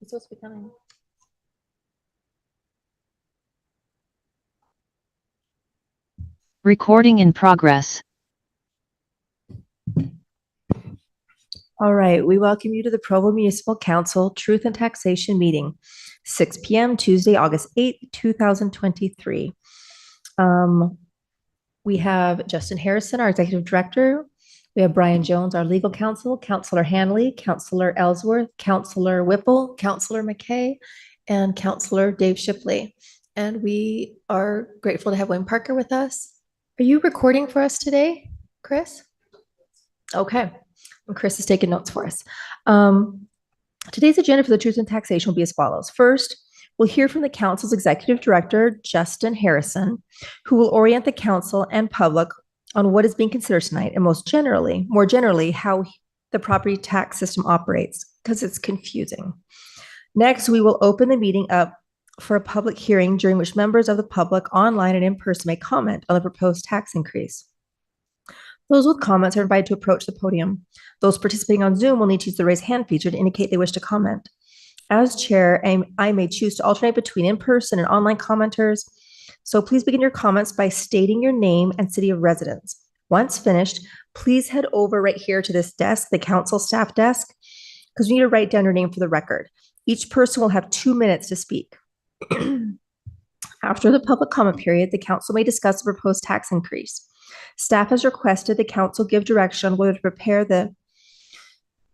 He's supposed to be coming. Recording in progress. All right, we welcome you to the Provo Municipal Council Truth and Taxation meeting, 6 p.m. Tuesday, August 8th, 2023. We have Justin Harrison, our Executive Director. We have Brian Jones, our Legal Counsel, Counselor Hanley, Counselor Ellsworth, Counselor Whipple, Counselor McKay, and Counselor Dave Shipley. And we are grateful to have Wayne Parker with us. Are you recording for us today, Chris? Okay. And Chris is taking notes for us. Today's agenda for the Truth and Taxation will be as follows. First, we'll hear from the Council's Executive Director, Justin Harrison, who will orient the Council and public on what is being considered tonight and more generally, how the property tax system operates, because it's confusing. Next, we will open the meeting up for a public hearing during which members of the public online and in person may comment on the proposed tax increase. Those with comments are invited to approach the podium. Those participating on Zoom will need to use the raise hand feature to indicate they wish to comment. As chair, I may choose to alternate between in-person and online commenters. So please begin your comments by stating your name and city of residence. Once finished, please head over right here to this desk, the council staff desk, because you need to write down your name for the record. Each person will have 2 minutes to speak. After the public comment period, the council may discuss the proposed tax increase. Staff has requested the council give direction on whether to prepare the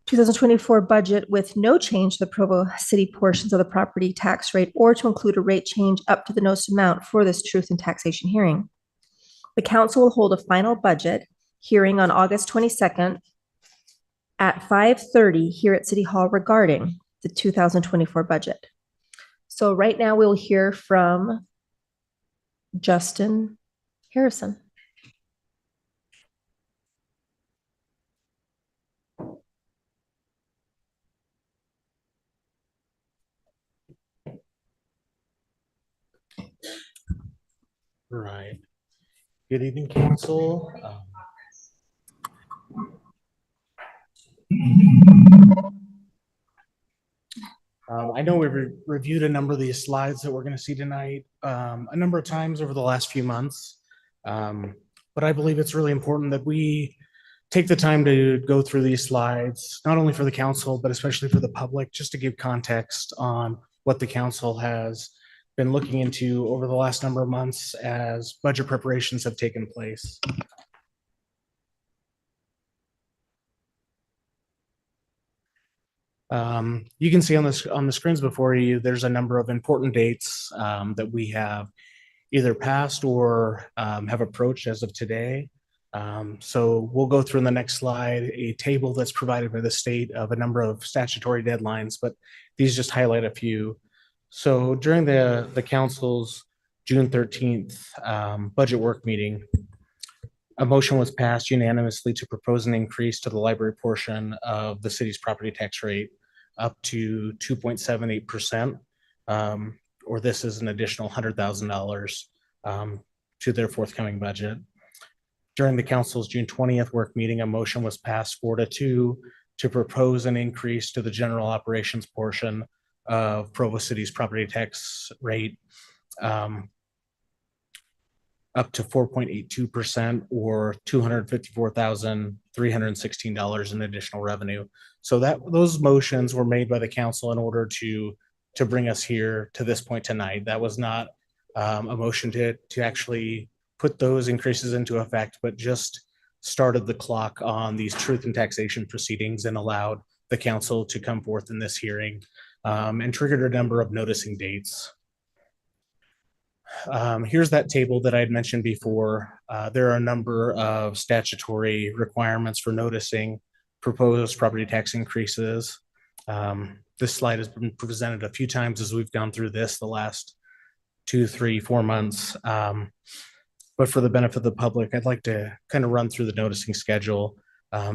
2024 budget with no change to the Provo City portions of the property tax rate or to include a rate change up to the noticed amount for this truth and taxation hearing. The council will hold a final budget hearing on August 22nd at 5:30 here at City Hall regarding the 2024 budget. So right now we'll hear from Justin Harrison. Right. Good evening, council. I know we've reviewed a number of these slides that we're going to see tonight a number of times over the last few months, but I believe it's really important that we take the time to go through these slides, not only for the council, but especially for the public, just to give context on what the council has been looking into over the last number of months as budget preparations have taken place. You can see on the screens before you, there's a number of important dates that we have either passed or have approached as of today. So we'll go through in the next slide a table that's provided by the state of a number of statutory deadlines, but these just highlight a few. So during the council's June 13th budget work meeting, a motion was passed unanimously to propose an increase to the library portion of the city's property tax rate up to 2.78%, or this is an additional $100,000 to their forthcoming budget. During the council's June 20th work meeting, a motion was passed 4-2 to propose an increase to the general operations portion of Provo City's property tax rate up to 4.82% or $254,316 in additional revenue. So those motions were made by the council in order to bring us here to this point tonight. That was not a motion to actually put those increases into effect, but just started the clock on these truth and taxation proceedings and allowed the council to come forth in this hearing and triggered a number of noticing dates. Here's that table that I had mentioned before. There are a number of statutory requirements for noticing proposed property tax increases. This slide has been presented a few times as we've gone through this the last 2, 3, 4 months. But for the benefit of the public, I'd like to kind of run through the noticing schedule.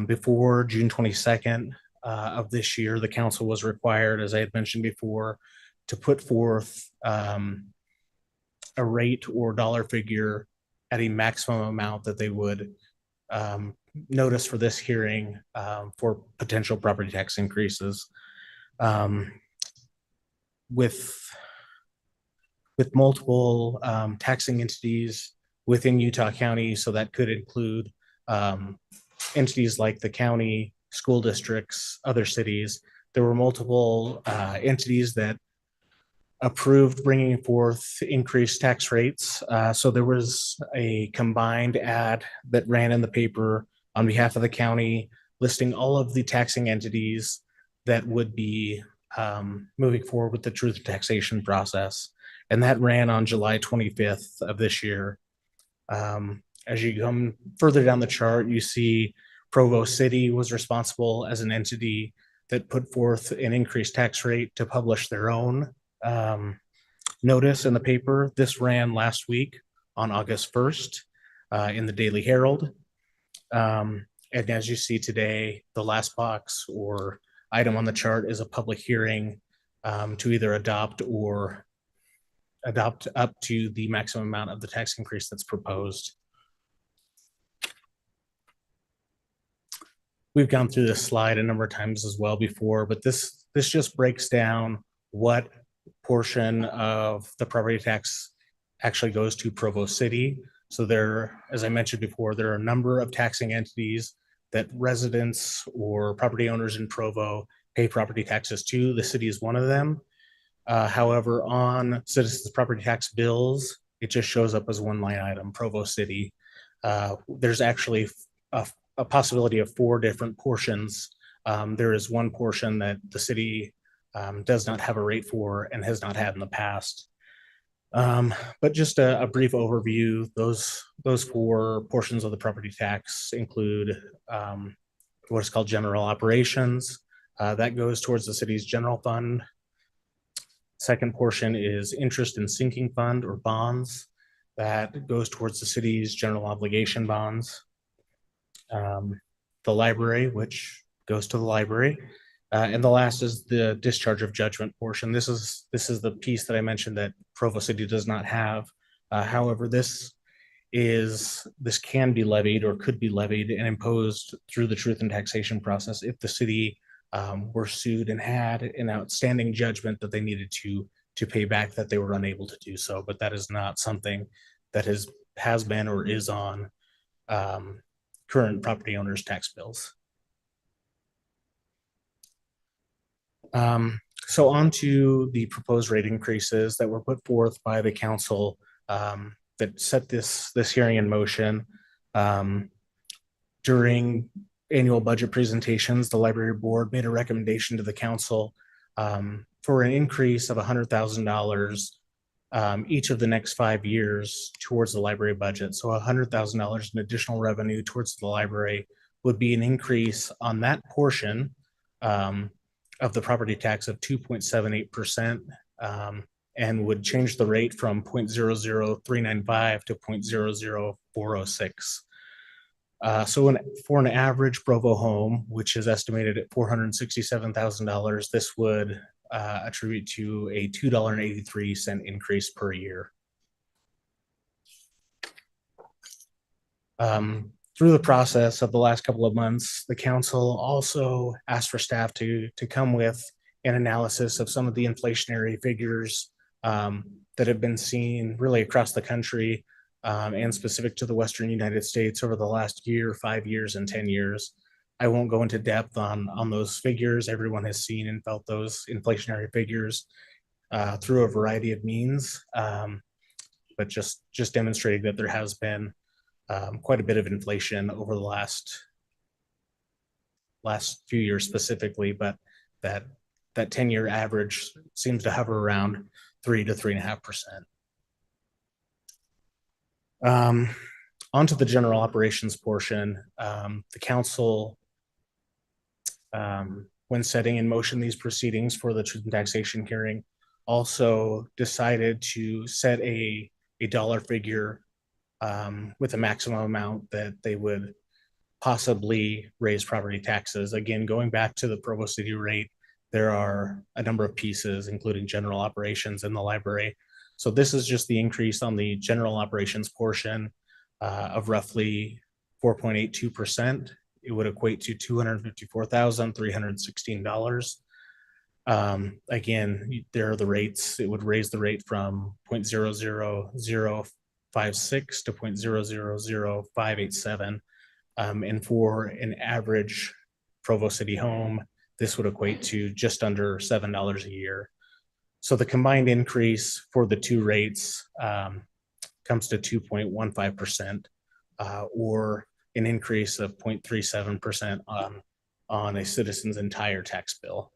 Before June 22nd of this year, the council was required, as I had mentioned before, to put forth a rate or dollar figure at a maximum amount that they would notice for this hearing for potential property tax increases. with multiple taxing entities within Utah County. So that could include entities like the county, school districts, other cities. There were multiple entities that approved bringing forth increased tax rates. So there was a combined ad that ran in the paper on behalf of the county listing all of the taxing entities that would be moving forward with the truth in taxation process. And that ran on July 25th of this year. As you come further down the chart, you see Provo City was responsible as an entity that put forth an increased tax rate to publish their own notice in the paper. This ran last week on August 1st in the Daily Herald. And as you see today, the last box or item on the chart is a public hearing to either adopt up to the maximum amount of the tax increase that's proposed. We've gone through this slide a number of times as well before, but this just breaks down what portion of the property tax actually goes to Provo City. So there, as I mentioned before, there are a number of taxing entities that residents or property owners in Provo pay property taxes to. The city is one of them. However, on citizens' property tax bills, it just shows up as one line item, Provo City. There's actually a possibility of 4 different portions. There is one portion that the city does not have a rate for and has not had in the past. But just a brief overview, those 4 portions of the property tax include what is called general operations. That goes towards the city's general fund. Second portion is interest in sinking fund or bonds. That goes towards the city's general obligation bonds. The library, which goes to the library. And the last is the discharge of judgment portion. This is the piece that I mentioned that Provo City does not have. However, this can be levied or could be levied and imposed through the truth in taxation process if the city were sued and had an outstanding judgment that they needed to pay back that they were unable to do so. But that is not something that has been or is on current property owners' tax bills. So on to the proposed rate increases that were put forth by the council that set this hearing in motion. During annual budget presentations, the library board made a recommendation to the council for an increase of $100,000 each of the next 5 years towards the library budget. So $100,000 in additional revenue towards the library would be an increase on that portion of the property tax of 2.78% and would change the rate from 0.00395 to 0.00406. So for an average Provo home, which is estimated at $467,000, this would attribute to a $2.83 increase per year. Through the process of the last couple of months, the council also asked for staff to come with an analysis of some of the inflationary figures that have been seen really across the country and specific to the Western United States over the last year, 5 years, and 10 years. I won't go into depth on those figures. Everyone has seen and felt those inflationary figures through a variety of means, but just demonstrating that there has been quite a bit of inflation over the last few years specifically, but that 10-year average seems to hover around 3 to 3.5%. Onto the general operations portion, the council, when setting in motion these proceedings for the truth and taxation hearing, also decided to set a dollar figure with a maximum amount that they would possibly raise property taxes. Again, going back to the Provo City rate, there are a number of pieces, including general operations and the library. So this is just the increase on the general operations portion of roughly 4.82%. It would equate to $254,316. Again, there are the rates. It would raise the rate from 0.00056 to 0.0000587. And for an average Provo City home, this would equate to just under $7 a year. So the combined increase for the two rates comes to 2.15%, or an increase of 0.37% on a citizen's entire tax bill.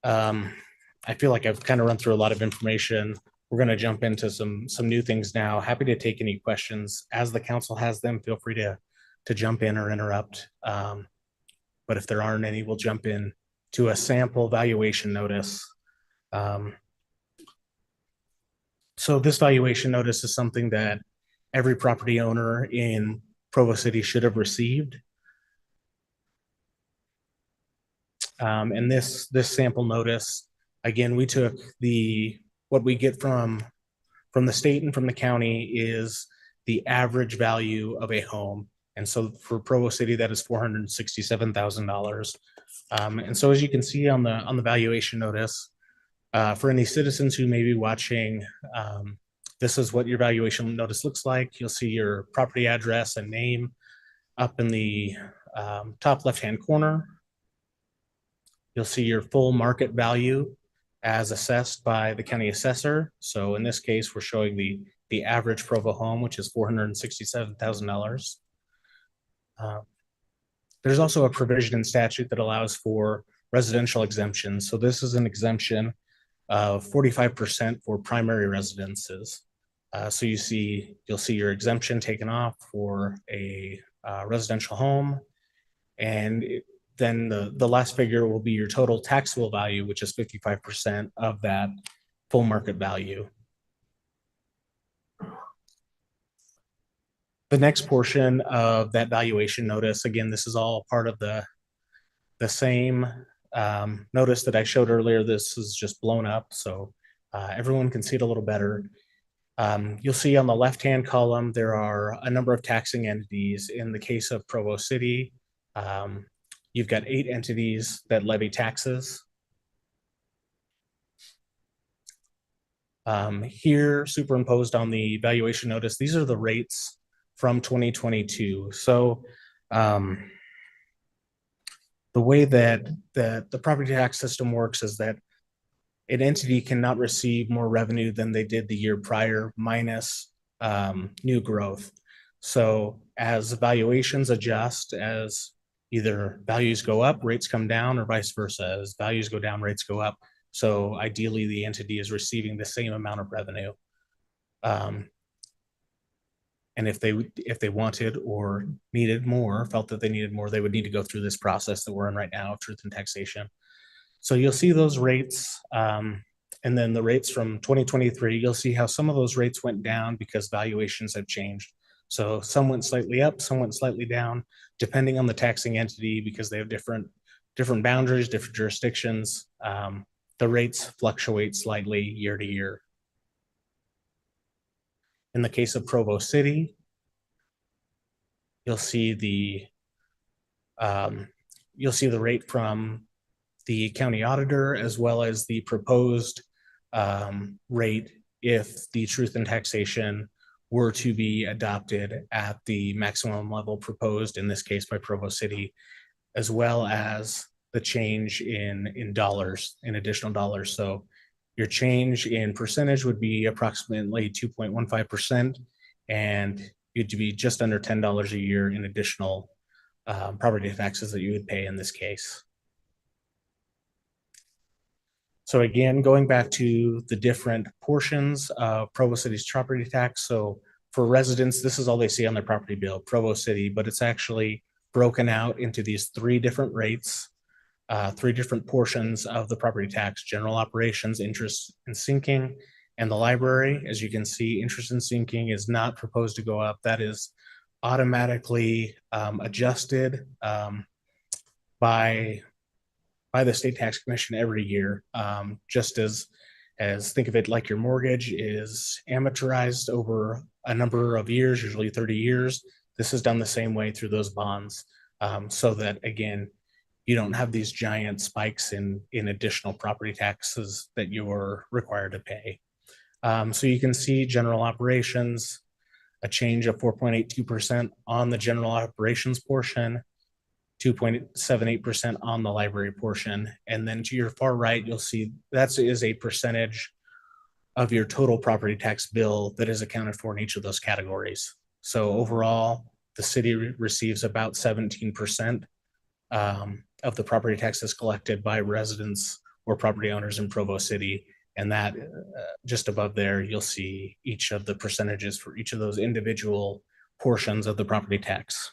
I feel like I've kind of run through a lot of information. We're going to jump into some new things now. Happy to take any questions as the council has them. Feel free to jump in or interrupt. But if there aren't any, we'll jump in to a sample valuation notice. So this valuation notice is something that every property owner in Provo City should have received. And this sample notice, again, we took what we get from the state and from the county is the average value of a home. And so for Provo City, that is $467,000. And so as you can see on the valuation notice, for any citizens who may be watching, this is what your valuation notice looks like. You'll see your property address and name up in the top left-hand corner. You'll see your full market value as assessed by the county assessor. So in this case, we're showing the average Provo home, which is $467,000. There's also a provision in statute that allows for residential exemptions. So this is an exemption of 45% for primary residences. So you'll see your exemption taken off for a residential home, and then the last figure will be your total taxable value, which is 55% of that full market value. The next portion of that valuation notice, again, this is all part of the same notice that I showed earlier. This is just blown up so everyone can see it a little better. You'll see on the left-hand column, there are a number of taxing entities. In the case of Provo City, you've got 8 entities that levy taxes. Here, superimposed on the valuation notice, these are the rates from 2022. So the way that the property tax system works is that an entity cannot receive more revenue than they did the year prior minus new growth. So as valuations adjust, as either values go up, rates come down, or vice versa. As values go down, rates go up. So ideally, the entity is receiving the same amount of revenue. And if they wanted or needed more, felt that they needed more, they would need to go through this process that we're in right now, truth and taxation. So you'll see those rates, and then the rates from 2023, you'll see how some of those rates went down because valuations have changed. So some went slightly up, some went slightly down, depending on the taxing entity, because they have different boundaries, different jurisdictions. The rates fluctuate slightly year to year. In the case of Provo City, you'll see the rate from the county auditor, as well as the proposed rate if the truth and taxation were to be adopted at the maximum level proposed, in this case by Provo City, as well as the change in dollars, in additional dollars. So your change in percentage would be approximately 2.15%, and you'd be just under $10 a year in additional property taxes that you would pay in this case. So again, going back to the different portions of Provo City's property tax. So for residents, this is all they see on their property bill, Provo City, but it's actually broken out into these 3 different rates, 3 different portions of the property tax: general operations, interest and sinking, and the library. As you can see, interest and sinking is not proposed to go up. That is automatically adjusted by the State Tax Commission every year, just as think of it like your mortgage is amortized over a number of years, usually 30 years. This is done the same way through those bonds, so that again, you don't have these giant spikes in additional property taxes that you're required to pay. So you can see general operations, a change of 4.82% on the general operations portion, 2.78% on the library portion. And then to your far right, you'll see that is a percentage of your total property tax bill that is accounted for in each of those categories. So overall, the city receives about 17% of the property taxes collected by residents or property owners in Provo City. And that just above there, you'll see each of the percentages for each of those individual portions of the property tax.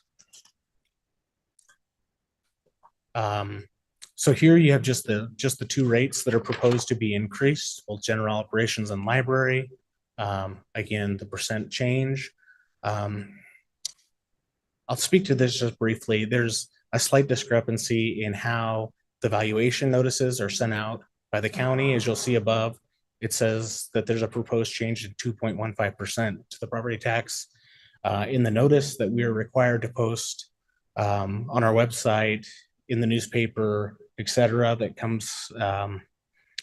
So here you have just the two rates that are proposed to be increased, both general operations and library. Again, the percent change. I'll speak to this just briefly. There's a slight discrepancy in how the valuation notices are sent out by the county. As you'll see above, it says that there's a proposed change to 2.15% to the property tax. In the notice that we are required to post on our website, in the newspaper, et cetera, that comes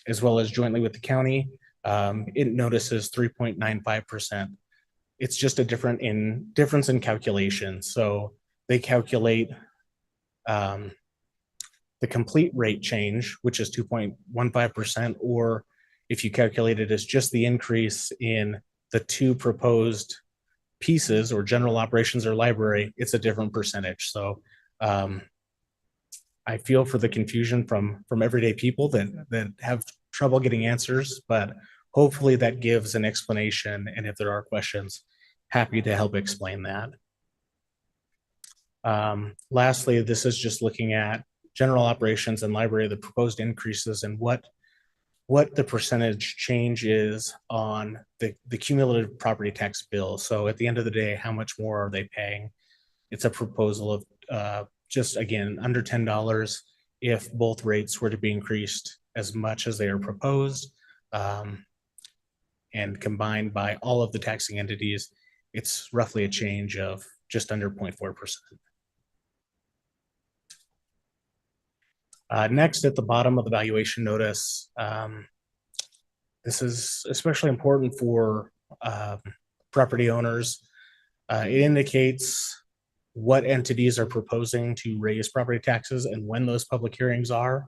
as well as jointly with the county, it notices 3.95%. It's just a difference in calculation. So they calculate the complete rate change, which is 2.15%, or if you calculate it as just the increase in the two proposed pieces or general operations or library, it's a different percentage. So I feel for the confusion from everyday people that have trouble getting answers, but hopefully that gives an explanation. And if there are questions, happy to help explain that. Lastly, this is just looking at general operations and library, the proposed increases and what the percentage change is on the cumulative property tax bill. So at the end of the day, how much more are they paying? It's a proposal of just, again, under $10 if both rates were to be increased as much as they are proposed, and combined by all of the taxing entities, it's roughly a change of just under 0.4%. Next, at the bottom of the valuation notice, this is especially important for property owners. It indicates what entities are proposing to raise property taxes and when those public hearings are.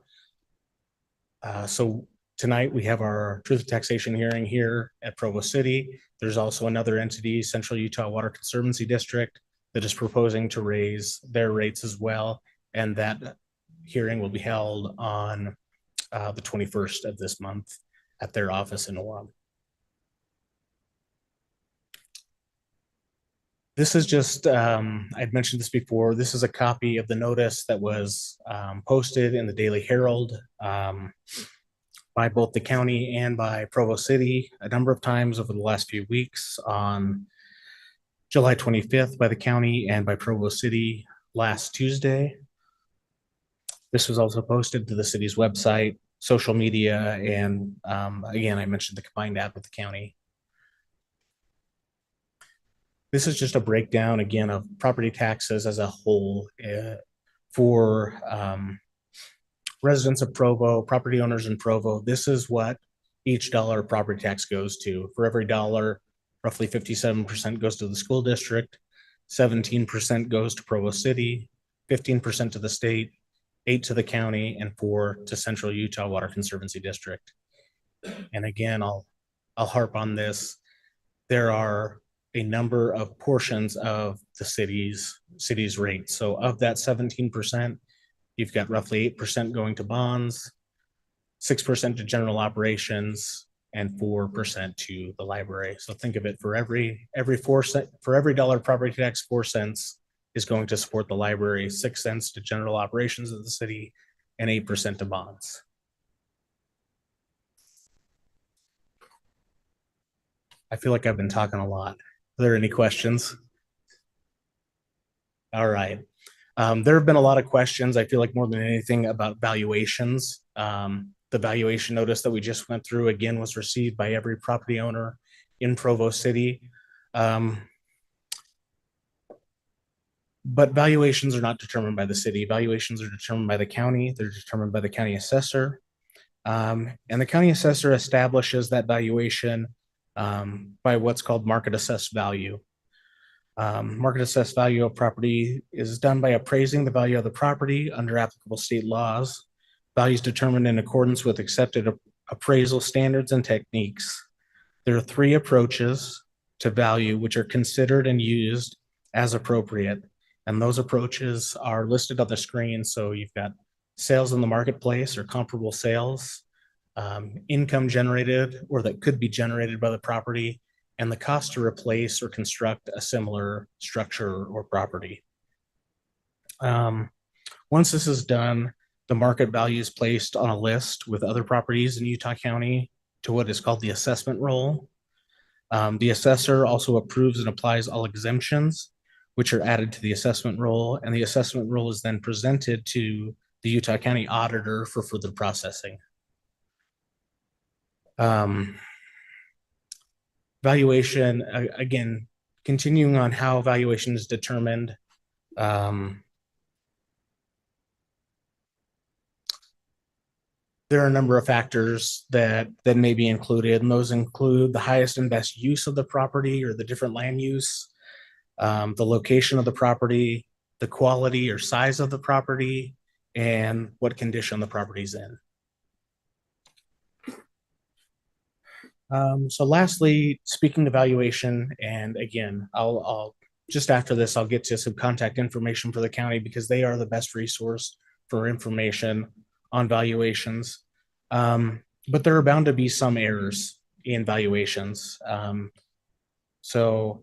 So tonight we have our truth of taxation hearing here at Provo City. There's also another entity, Central Utah Water Conservancy District, that is proposing to raise their rates as well. And that hearing will be held on the 21st of this month at their office in Orem. This is just, I'd mentioned this before, this is a copy of the notice that was posted in the Daily Herald by both the county and by Provo City a number of times over the last few weeks, on July 25th by the county and by Provo City last Tuesday. This was also posted to the city's website, social media, and again, I mentioned the combined ad with the county. This is just a breakdown, again, of property taxes as a whole for residents of Provo, property owners in Provo. This is what each dollar of property tax goes to. For every dollar, roughly 57% goes to the school district, 17% goes to Provo City, 15% to the state, 8% to the county, and 4% to Central Utah Water Conservancy District. And again, I'll harp on this. There are a number of portions of the city's rate. So of that 17%, you've got roughly 8% going to bonds, 6% to general operations, and 4% to the library. So think of it, for every dollar property tax, 4 cents is going to support the library, 6 cents to general operations of the city, and 8% to bonds. I feel like I've been talking a lot. Are there any questions? All right. There have been a lot of questions, I feel like more than anything, about valuations. The valuation notice that we just went through, again, was received by every property owner in Provo City. But valuations are not determined by the city. Valuations are determined by the county. They're determined by the county assessor. And the county assessor establishes that valuation by what's called market assessed value. Market assessed value of property is done by appraising the value of the property under applicable state laws. Values determined in accordance with accepted appraisal standards and techniques. There are three approaches to value which are considered and used as appropriate. And those approaches are listed on the screen. So you've got sales in the marketplace or comparable sales, income generated or that could be generated by the property, and the cost to replace or construct a similar structure or property. Once this is done, the market value is placed on a list with other properties in Utah County to what is called the assessment roll. The assessor also approves and applies all exemptions, which are added to the assessment roll, and the assessment roll is then presented to the Utah County auditor for further processing. Valuation, again, continuing on how valuation is determined. There are a number of factors that may be included, and those include the highest and best use of the property or the different land use, the location of the property, the quality or size of the property, and what condition the property's in. So lastly, speaking of valuation, and again, I'll just after this, I'll get to some contact information for the county because they are the best resource for information on valuations. But there are bound to be some errors in valuations. So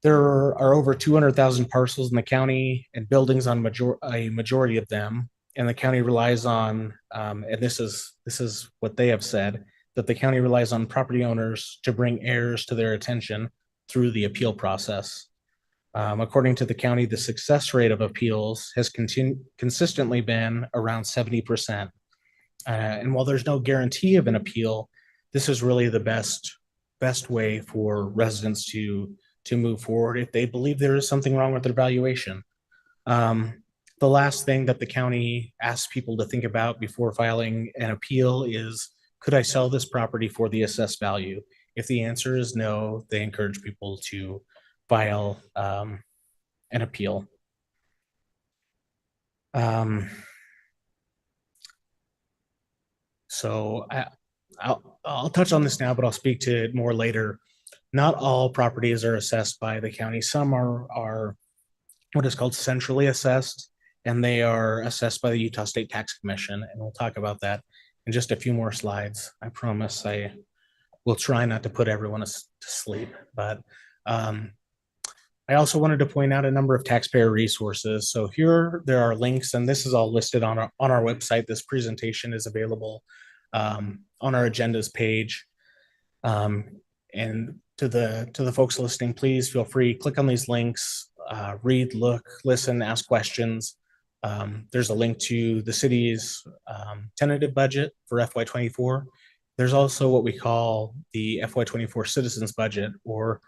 there are over 200,000 parcels in the county and buildings on a majority of them. And the county relies on, and this is what they have said, that the county relies on property owners to bring errors to their attention through the appeal process. According to the county, the success rate of appeals has consistently been around 70%. And while there's no guarantee of an appeal, this is really the best way for residents to move forward if they believe there is something wrong with their valuation. The last thing that the county asks people to think about before filing an appeal is, could I sell this property for the assessed value? If the answer is no, they encourage people to file an appeal. So I'll touch on this now, but I'll speak to it more later. Not all properties are assessed by the county. Some are what is called centrally assessed, and they are assessed by the Utah State Tax Commission. And we'll talk about that in just a few more slides. I promise I will try not to put everyone to sleep, but I also wanted to point out a number of taxpayer resources. So here there are links, and this is all listed on our website. This presentation is available on our agendas page. And to the folks listening, please feel free, click on these links, read, look, listen, ask questions. There's a link to the city's tentative budget for FY24. There's also what we call the FY24 citizens budget, or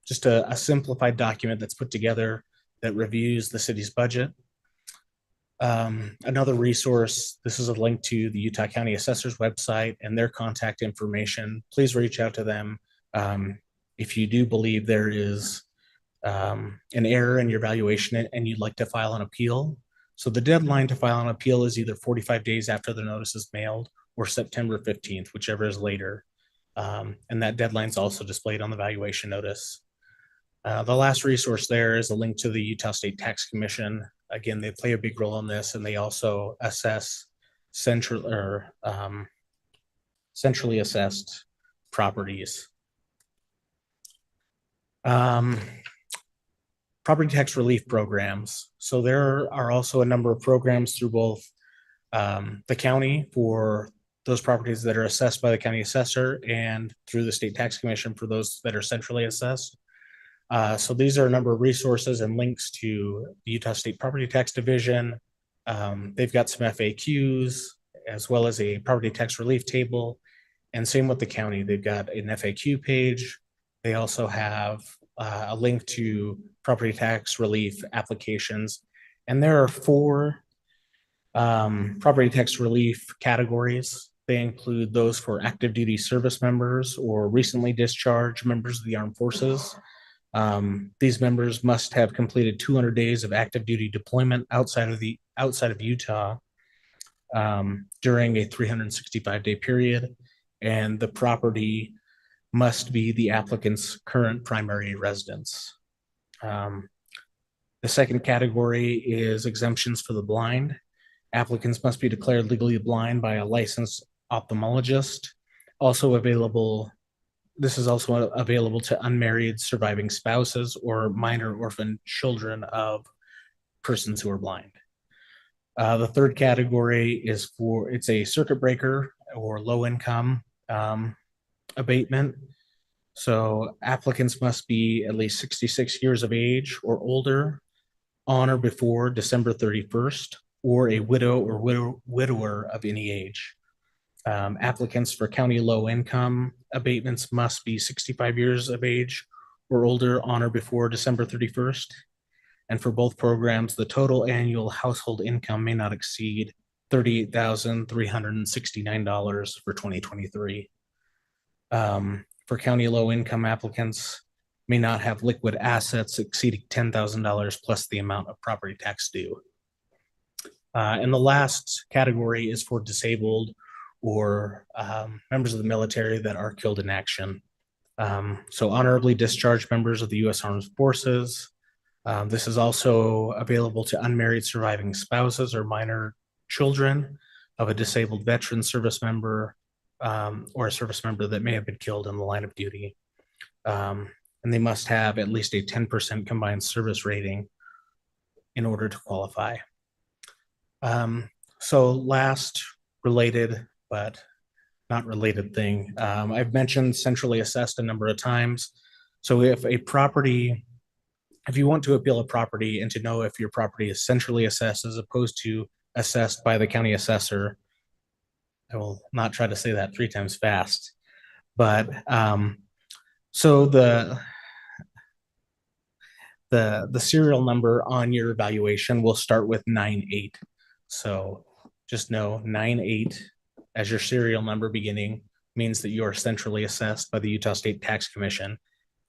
just a simplified document that's put together that reviews the city's budget. Another resource, this is a link to the Utah County Assessor's website and their contact information. Please reach out to them if you do believe there is an error in your valuation and you'd like to file an appeal. So the deadline to file an appeal is either 45 days after the notice is mailed or September 15th, whichever is later. And that deadline is also displayed on the valuation notice. The last resource there is a link to the Utah State Tax Commission. Again, they play a big role in this, and they also assess centrally assessed properties. Property tax relief programs. So there are also a number of programs through both the county for those properties that are assessed by the county assessor and through the State Tax Commission for those that are centrally assessed. So these are a number of resources and links to the Utah State Property Tax Division. They've got some FAQs as well as a property tax relief table, and same with the county. They've got an FAQ page. They also have a link to property tax relief applications. And there are 4 property tax relief categories. They include those for active duty service members or recently discharged members of the armed forces. These members must have completed 200 days of active duty deployment outside of Utah during a 365-day period, and the property must be the applicant's current primary residence. The second category is exemptions for the blind. Applicants must be declared legally blind by a licensed ophthalmologist. This is also available to unmarried surviving spouses or minor orphan children of persons who are blind. The third category is it's a circuit breaker or low income abatement. So applicants must be at least 66 years of age or older on or before December 31st, or a widow or widower of any age. Applicants for county low income abatements must be 65 years of age or older on or before December 31st. And for both programs, the total annual household income may not exceed $38,369 for 2023. For county low income applicants, may not have liquid assets exceeding $10,000 plus the amount of property tax due. And the last category is for disabled or members of the military that are killed in action. So honorably discharged members of the U.S. Armed Forces. This is also available to unmarried surviving spouses or minor children of a disabled veteran service member or a service member that may have been killed in the line of duty. And they must have at least a 10% combined service rating in order to qualify. So last related, but not related thing, I've mentioned centrally assessed a number of times. So if you want to appeal a property and to know if your property is centrally assessed as opposed to assessed by the county assessor, I will not try to say that 3 times fast, but so the serial number on your evaluation will start with 98. So just know 98 as your serial number beginning means that you are centrally assessed by the Utah State Tax Commission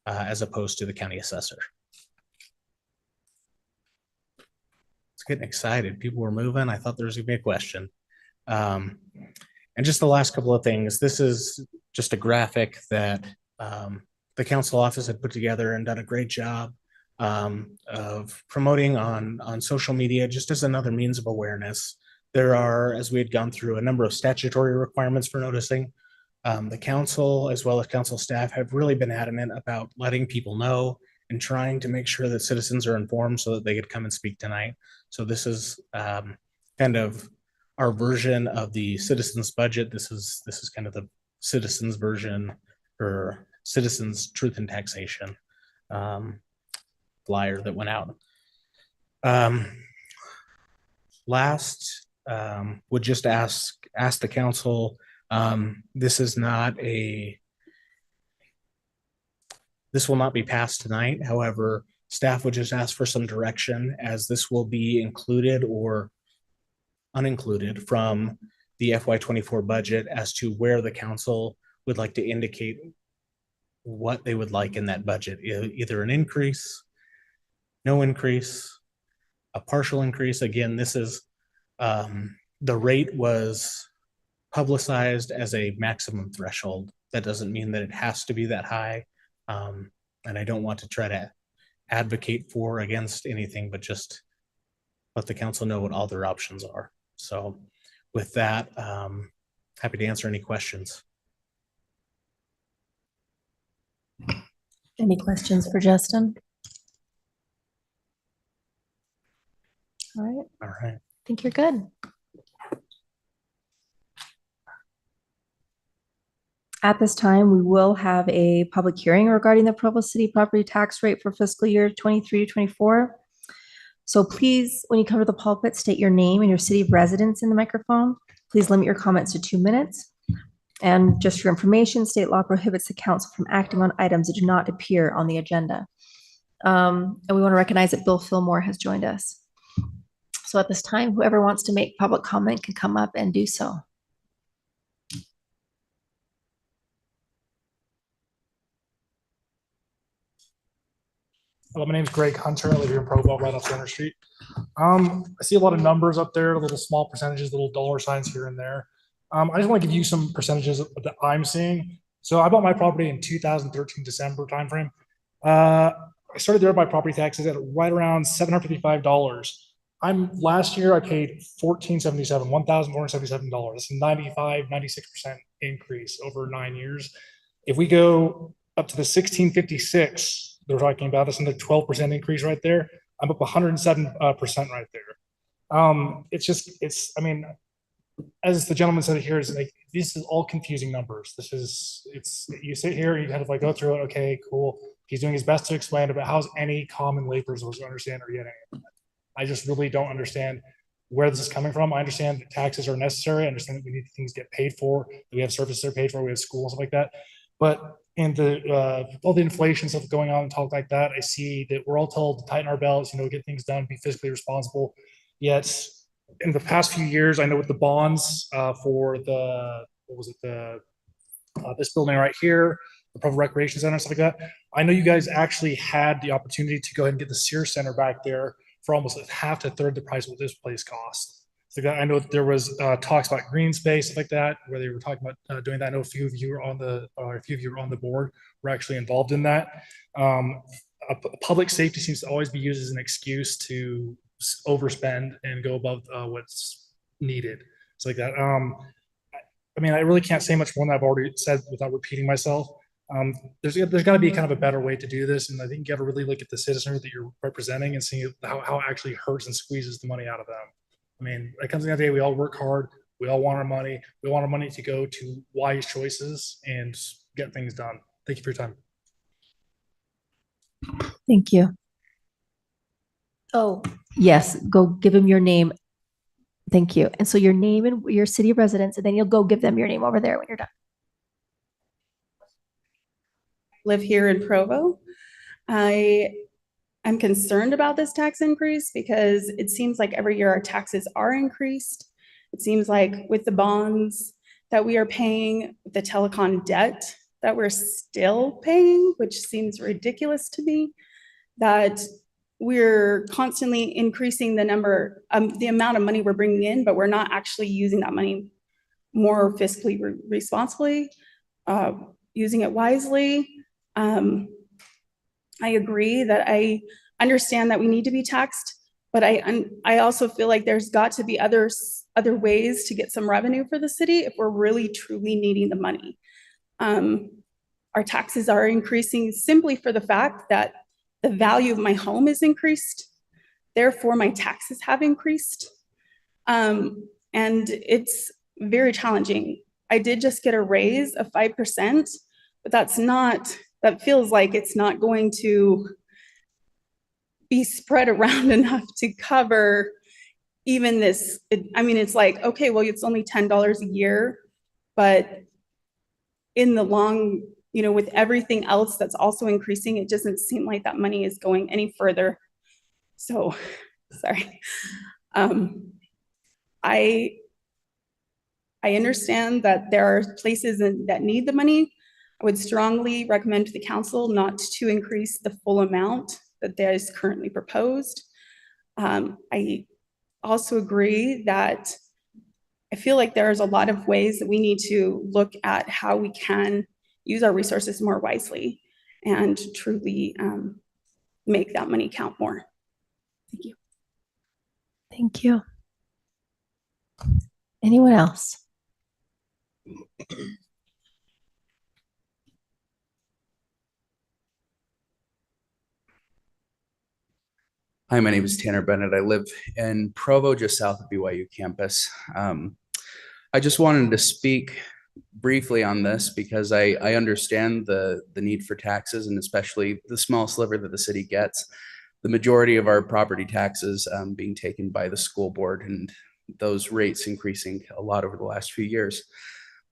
as opposed to the county assessor. It's getting excited. People were moving. I thought there was gonna be a question. And just the last couple of things. This is just a graphic that the council office had put together and done a great job of promoting on social media, just as another means of awareness. There are, as we had gone through, a number of statutory requirements for noticing. The council, as well as council staff, have really been adamant about letting people know and trying to make sure that citizens are informed so that they could come and speak tonight. So this is kind of our version of the citizens budget. This is kind of the citizens version, or citizens truth and taxation flyer that went out. Last, would just ask the council, this will not be passed tonight. However, staff would just ask for some direction, as this will be included or unincluded from the FY24 budget as to where the council would like to indicate what they would like in that budget, either an increase, no increase, a partial increase. Again, this is the rate was publicized as a maximum threshold. That doesn't mean that it has to be that high. And I don't want to try to advocate for or against anything, but just let the council know what all their options are. So with that, happy to answer any questions. Any questions for Justin? All right. All right. I think you're good. At this time, we will have a public hearing regarding the Provo City property tax rate for fiscal year 23-24. So please, when you come to the pulpit, state your name and your city of residence in the microphone. Please limit your comments to 2 minutes. And just for information, state law prohibits the council from acting on items that do not appear on the agenda. And we want to recognize that Bill Fillmore has joined us. So at this time, whoever wants to make public comment can come up and do so. Hello, my name is Greg Hunter. I live here in Provo, right off Center Street. I see a lot of numbers up there, little small percentages, little dollar signs here and there. I just want to give you some percentages that I'm seeing. So I bought my property in 2013 December timeframe. I started there by property taxes at right around $755. Last year I paid $1,477, $1,477. That's a 96% increase over 9 years. If we go up to the 1656, they're talking about this, another 12% increase right there. I'm up 107% right there. I mean, as the gentleman said here, is like, this is all confusing numbers. You sit here, you kind of like go through it. Okay, cool. He's doing his best to explain it, but how's any common layperson to understand or get it? I just really don't understand where this is coming from. I understand that taxes are necessary. I understand that we need things get paid for, that we have services that are paid for, we have schools and stuff like that. But in all the inflation stuff going on and talk like that, I see that we're all told to tighten our belts, get things done, be fiscally responsible. Yet in the past few years, I know with the bonds for this building right here, the Provo Recreation Center and stuff like that, I know you guys actually had the opportunity to go ahead and get the Sears Center back there for almost half to a third the price of what this place costs. So I know there was talks about green space, stuff like that, where they were talking about doing that. I know a few of you were on the board, were actually involved in that. Public safety seems to always be used as an excuse to overspend and go above what's needed. It's like that. I mean, I really can't say much more than I've already said without repeating myself. There's got to be kind of a better way to do this, and I think you got to really look at the citizenry that you're representing and see how it actually hurts and squeezes the money out of them. I mean, it comes in the day, we all work hard, we all want our money, we want our money to go to wise choices and get things done. Thank you for your time. Thank you. Oh, yes, go give him your name. Thank you. And so your name and your city of residence, and then you'll go give them your name over there when you're done. Live here in Provo. I'm concerned about this tax increase because it seems like every year our taxes are increased. It seems like with the bonds that we are paying, the telecom debt that we're still paying, which seems ridiculous to me, that we're constantly increasing the amount of money we're bringing in, but we're not actually using that money more fiscally responsibly, using it wisely. I agree that I understand that we need to be taxed, but I also feel like there's got to be other ways to get some revenue for the city if we're really truly needing the money. Our taxes are increasing simply for the fact that the value of my home is increased. Therefore, my taxes have increased. And it's very challenging. I did just get a raise of 5%, but that feels like it's not going to be spread around enough to cover even this. I mean, it's like, okay, well, it's only $10 a year, but in the long, with everything else that's also increasing, it doesn't seem like that money is going any further. So, sorry. I understand that there are places that need the money. I would strongly recommend to the council not to increase the full amount that is currently proposed. I also agree that I feel like there's a lot of ways that we need to look at how we can use our resources more wisely and truly make that money count more. Thank you. Thank you. Anyone else? Hi, my name is Tanner Bennett. I live in Provo, just south of BYU campus. I just wanted to speak briefly on this because I understand the need for taxes, and especially the small sliver that the city gets. The majority of our property taxes being taken by the school board, and those rates increasing a lot over the last few years.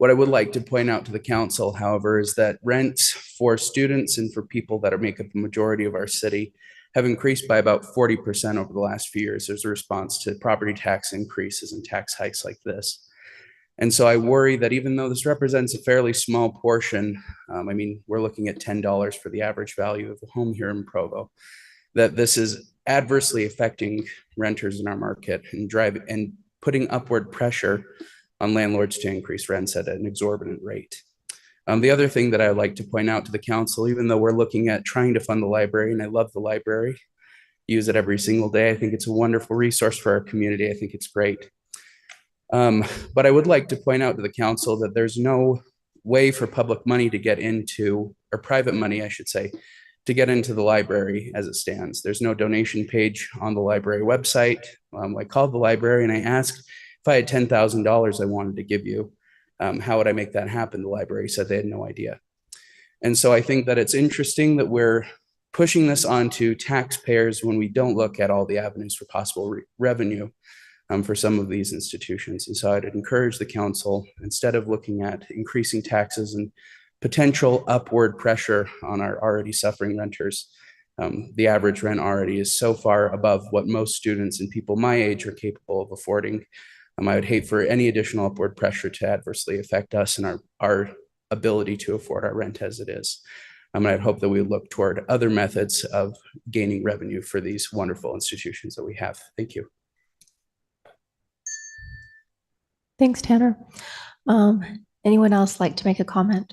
What I would like to point out to the council, however, is that rents for students and for people that make up the majority of our city have increased by about 40% over the last few years as a response to property tax increases and tax hikes like this. And so I worry that even though this represents a fairly small portion, I mean, we're looking at $10 for the average value of a home here in Provo, that this is adversely affecting renters in our market and putting upward pressure on landlords to increase rents at an exorbitant rate. The other thing that I would like to point out to the council, even though we're looking at trying to fund the library, and I love the library, use it every single day. I think it's a wonderful resource for our community. I think it's great. But I would like to point out to the council that there's no way for public money to get into, or private money, I should say, to get into the library as it stands. There's no donation page on the library website. I called the library and I asked if I had $10,000 I wanted to give you, how would I make that happen? The library said they had no idea. And so I think that it's interesting that we're pushing this onto taxpayers when we don't look at all the avenues for possible revenue for some of these institutions. And so I'd encourage the council, instead of looking at increasing taxes and potential upward pressure on our already suffering renters, the average rent already is so far above what most students and people my age are capable of affording. I would hate for any additional upward pressure to adversely affect us and our ability to afford our rent as it is. I'd hope that we look toward other methods of gaining revenue for these wonderful institutions that we have. Thank you. Thanks, Tanner. Anyone else like to make a comment?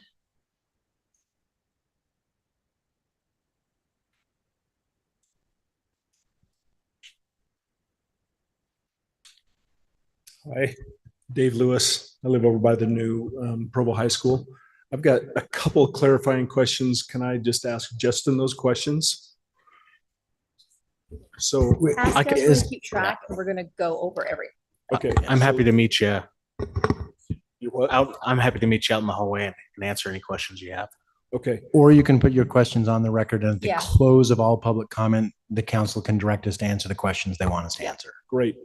Hi, Dave Lewis. I live over by the new Provo High School. I've got a couple of clarifying questions. Can I just ask Justin those questions? So Ask us, we keep track, and we're going to go over everything. okay, I'm happy to meet you you what? I'm happy to meet you out in the hallway and answer any questions you have. Okay, Or you can put your questions on the record, and at the Yeah. close of all public comment, the council can direct us to answer the questions they want us to answer. great.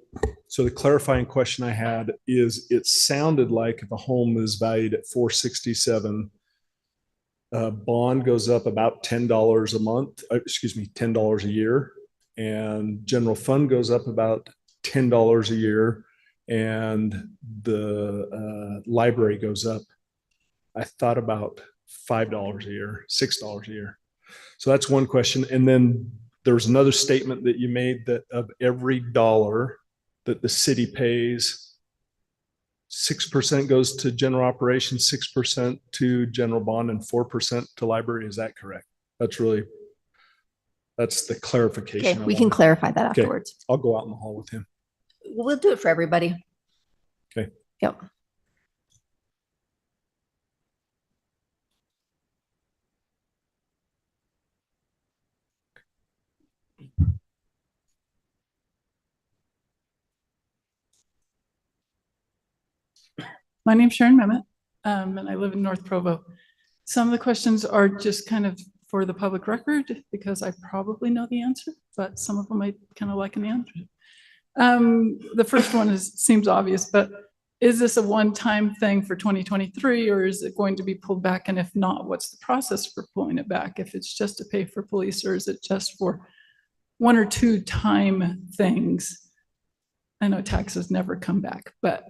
So the clarifying question I had is, it sounded like if a home is valued at 467, bond goes up about $10 a month, $10 a year, and general fund goes up about $10 a year, and the library goes up, I thought, about $5 a year, $6 a year. So that's one question. And then there was another statement that you made that of every dollar that the city pays, 6% goes to general operations, 6% to general bond, and 4% to library. Is that correct? That's the clarification. Okay, I we can wanted. clarify that Okay. afterwards. I'll go out in the hall with him. We'll do it for everybody. Okay. Yep. My name's Sharon Mehmet, and I live in North Provo. Some of the questions are just kind of for the public record because I probably know the answer, but some of them I kind of like an answer. The first one seems obvious, but is this a one-time thing for 2023, or is it going to be pulled back? And if not, what's the process for pulling it back? If it's just to pay for police, or is it just for one or two time things? I know taxes never come back, but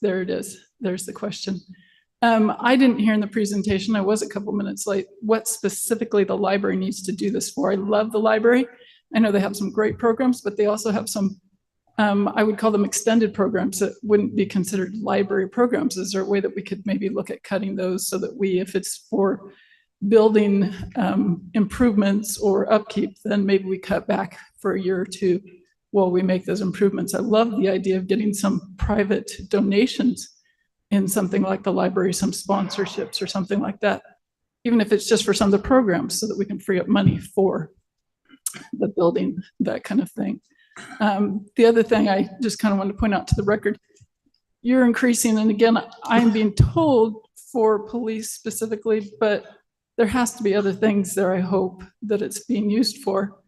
there it is. There's the question. I didn't hear in the presentation, I was a couple minutes late, what specifically the library needs to do this for. I love the library. I know they have some great programs, but they also have some, I would call them extended programs that wouldn't be considered library programs. Is there a way that we could maybe look at cutting those so that if it's for building improvements or upkeep, then maybe we cut back for a year or two while we make those improvements. I love the idea of getting some private donations in something like the library, some sponsorships or something like that, even if it's just for some of the programs so that we can free up money for the building, that kind of thing. The other thing I just kind of wanted to point out to the record, you're increasing, and again, I'm being told for police specifically, but there has to be other things there, I hope, that it's being used for.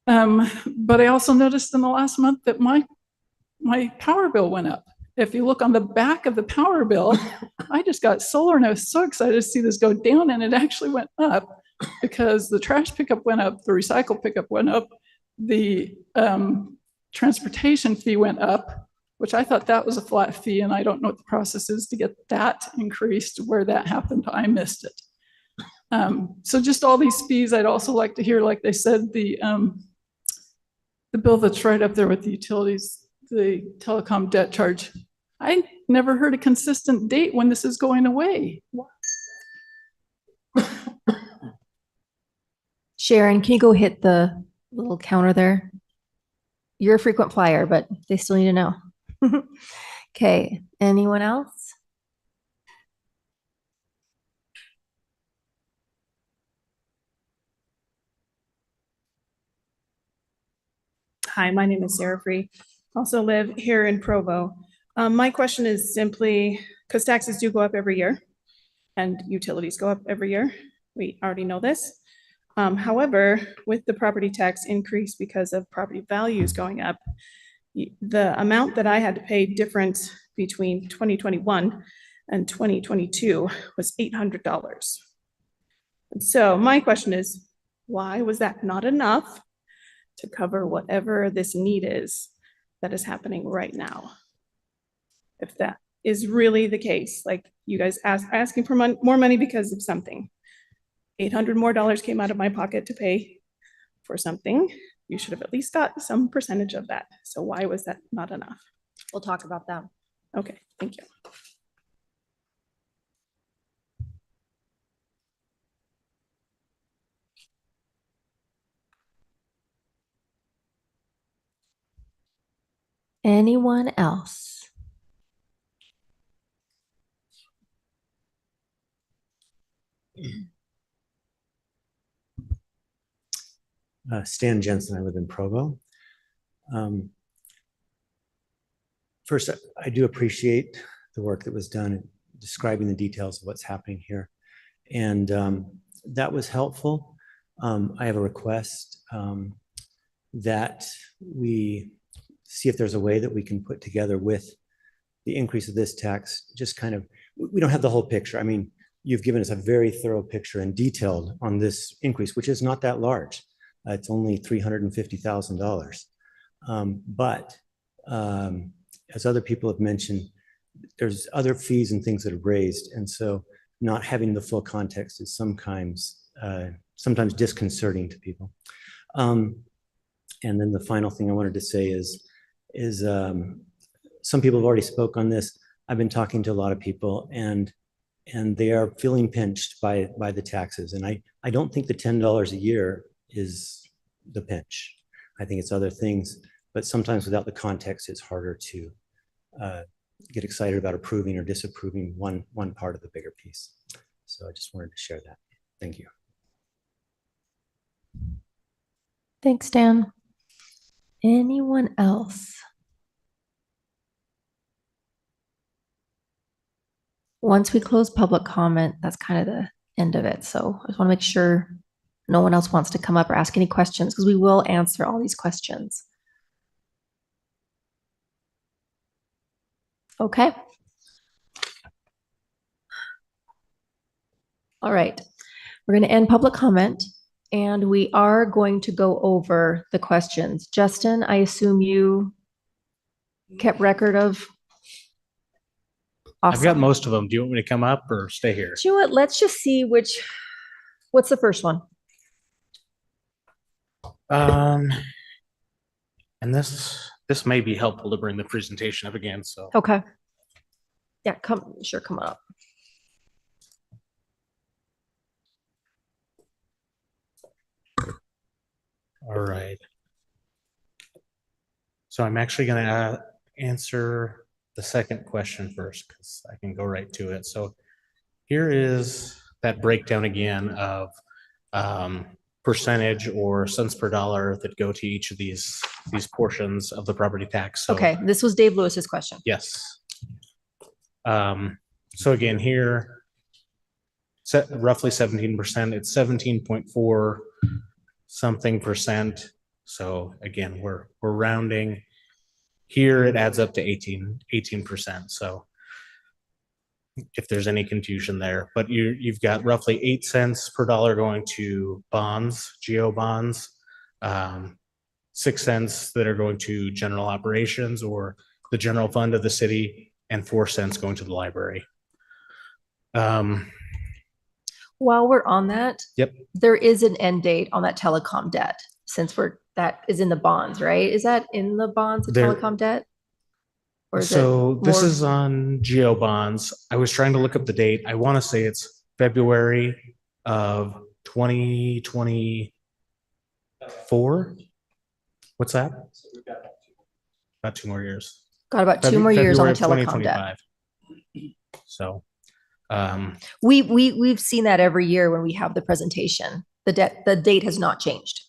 But I also noticed in the last month that my power bill went up. if you look on the back of the power bill, I just got solar and I was so excited to see this go down, and it actually went up because the trash pickup went up, the recycle pickup went up, the transportation fee went up, which I thought that was a flat fee, and I don't know what the process is to get that increased. Where that happened, I missed it. So just all these fees, I'd also like to hear, like they said, the bill that's right up there with the utilities, the telecom debt charge. I never heard a consistent date when this is going away. Sharon, can you go hit the little counter there? You're a frequent flyer, but they still need to know. Okay, anyone else? Hi, my name is Sarah Free. Also live here in Provo. My question is simply, because taxes do go up every year and utilities go up every year. We already know this. However, with the property tax increase because of property values going up, the amount that I had to pay difference between 2021 and 2022 was $800. And so my question is, why was that not enough to cover whatever this need is that is happening right now? If that is really the case, like you guys asking for more money because of something, $800 more came out of my pocket to pay for something. You should have at least got some percentage of that. So why was that not enough? We'll talk about that. Okay, thank you. Anyone else? Stan Jensen, I live in Provo. First, I do appreciate the work that was done in describing the details of what's happening here. And that was helpful. I have a request that we see if there's a way that we can put together with the increase of this tax, just kind of, we don't have the whole picture. I mean, you've given us a very thorough picture and detailed on this increase, which is not that large. It's only $350,000. But as other people have mentioned, there's other fees and things that are raised. And so not having the full context is sometimes disconcerting to people. And then the final thing I wanted to say is some people have already spoke on this. I've been talking to a lot of people, and they are feeling pinched by the taxes. And I don't think the $10 a year is the pinch. I think it's other things, but sometimes without the context, it's harder to get excited about approving or disapproving one part of the bigger piece. So I just wanted to share that. Thank you. Thanks, Dan. Anyone else? Once we close public comment, that's kind of the end of it. So I just want to make sure no one else wants to come up or ask any questions, because we will answer all these questions. Okay. All right. We're going to end public comment, and we are going to go over the questions. Justin, I assume you kept record of. Awesome. I've got most of them. Do you want me to come up or stay here? Do you know what? Let's just see what's the first one? And this may be helpful to bring the presentation up again. So Okay. Yeah, come on up. all right. So I'm actually going to answer the second question first, because I can go right to it. So here is that breakdown again of percentage or cents per dollar that go to each of these portions of the property tax. So, Okay, this was Dave Lewis's question. yes. So again, here, roughly 17%, it's 17.4 something percent. So again, we're rounding. Here it adds up to 18%. So if there's any confusion there, but you've got roughly 8 cents per dollar going to bonds, geo bonds, 6 cents that are going to general operations or the general fund of the city, and 4 cents going to the library. While we're on that, Yep. there is an end date on that telecom debt, since that is in the bonds, right? Is that in the bonds, the There- telecom debt? Or is So it this more- is on geo bonds. I was trying to look up the date. I want to say it's February of 2024. What's that? About 2 more years. got about 2 more years on the February of telecom debt. 2025. So, We've seen that every year when we have the presentation. The date has not changed.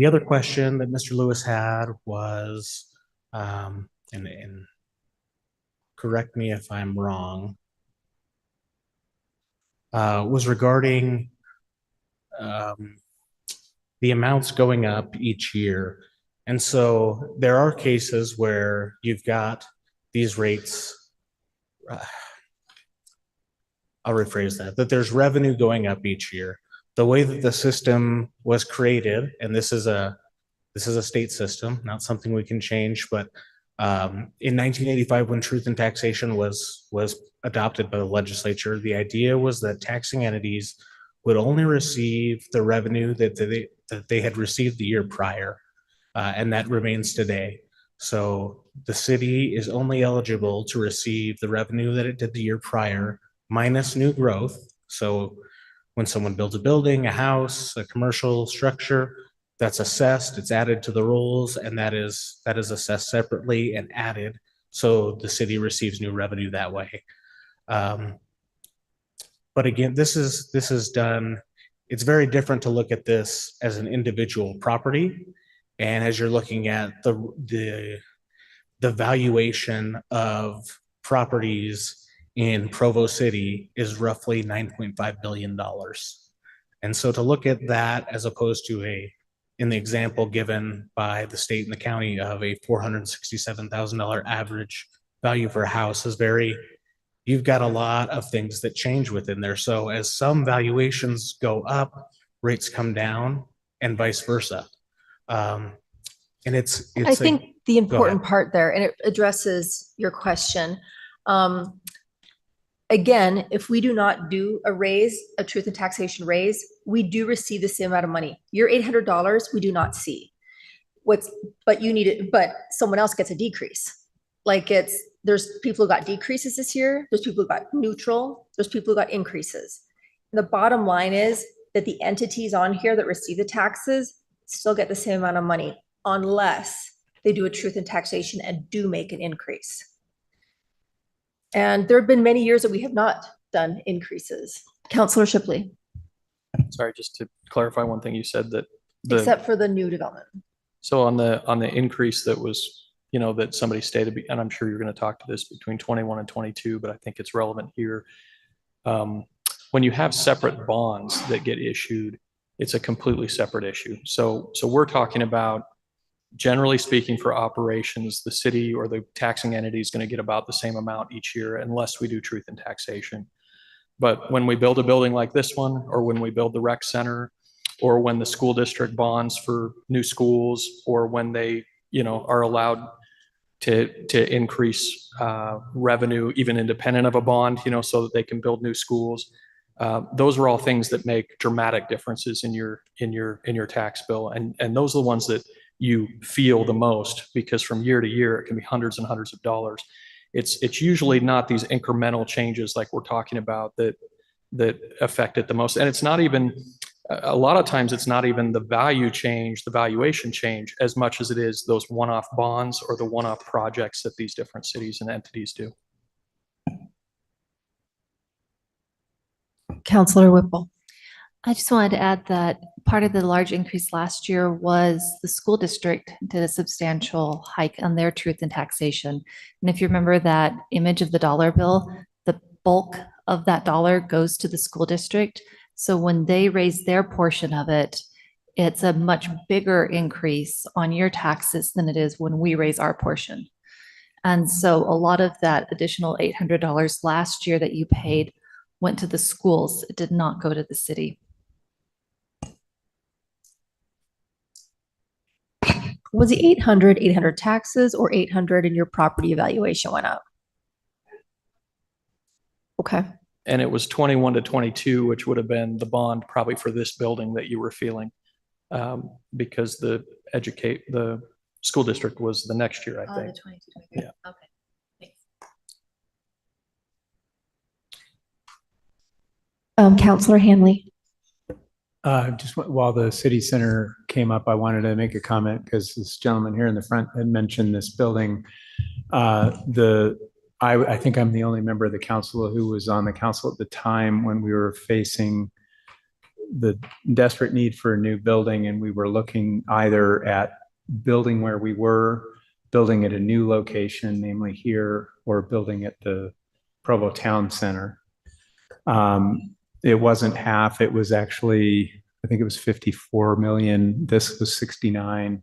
the other question that Mr. Lewis had was, and correct me if I'm wrong, was regarding the amounts going up each year. And so there are cases where you've got these rates, I'll rephrase that there's revenue going up each year. The way that the system was created, and this is a state system, not something we can change, but in 1985, when Truth in Taxation was adopted by the legislature, the idea was that taxing entities would only receive the revenue that they had received the year prior, and that remains today. So the city is only eligible to receive the revenue that it did the year prior, minus new growth. So when someone builds a building, a house, a commercial structure, that's assessed, it's added to the rolls, and that is assessed separately and added. So the city receives new revenue that way. But again, this is done, it's very different to look at this as an individual property. And as you're looking at the valuation of properties in Provo City is roughly $9.5 billion. And so to look at that as opposed to in the example given by the state and the county of a $467,000 average value for a house is you've got a lot of things that change within there. So as some valuations go up, rates come down and vice versa. And it's I think the important ahead. part there, and it addresses your question. Again, if we do not do a truth in taxation raise, we do receive the same amount of money. Your $800, we do not see. But someone else gets a decrease. There's people who got decreases this year. There's people who got neutral. There's people who got increases. And the bottom line is that the entities on here that receive the taxes still get the same amount of money unless they do a truth in taxation and do make an increase. And there have been many years that we have not done increases. Councillor Shipley. Sorry, just to clarify one thing you said that Except for the new development. So on the increase that was, that somebody stated, and I'm sure you're going to talk to this between 21 and 22, but I think it's relevant here. When you have separate bonds that get issued, it's a completely separate issue. So we're talking about, generally speaking, for operations, the city or the taxing entity is going to get about the same amount each year unless we do truth in taxation. But when we build a building like this one, or when we build the rec center, or when the school district bonds for new schools, or when they, are allowed to increase revenue even independent of a bond, so that they can build new schools. Those are all things that make dramatic differences in your tax bill, and those are the ones that you feel the most, because from year to year it can be hundreds and hundreds of dollars. It's usually not these incremental changes like we're talking about that affect it the most, and it's not even. A lot of times it's not even the valuation change as much as it is those one-off bonds or the one-off projects that these different cities and entities do. Councillor Whipple. I just wanted to add that part of the large increase last year was the school district did a substantial hike on their truth in taxation. And if you remember that image of the dollar bill, the bulk of that dollar goes to the school district. So when they raised their portion of it, it's a much bigger increase on your taxes than it is when we raise our portion. And so a lot of that additional $800 last year that you paid went to the schools. It did not go to the city. Was the 800 taxes or 800 and your property evaluation went up? Okay. And it was 21 to 22, which would have been the bond probably for this building that you were feeling. Because the school district was the next year, I think. The 22, 23. Yeah. Okay. Thanks. Counselor Hanley. Just while the city center came up, I wanted to make a comment because this gentleman here in the front had mentioned this building. I think I'm the only member of the council who was on the council at the time when we were facing the desperate need for a new building, and we were looking either at building where we were, building at a new location, namely here, or building at the Provo Town Center. It wasn't half. It was actually, I think it was 54 million. This was 69.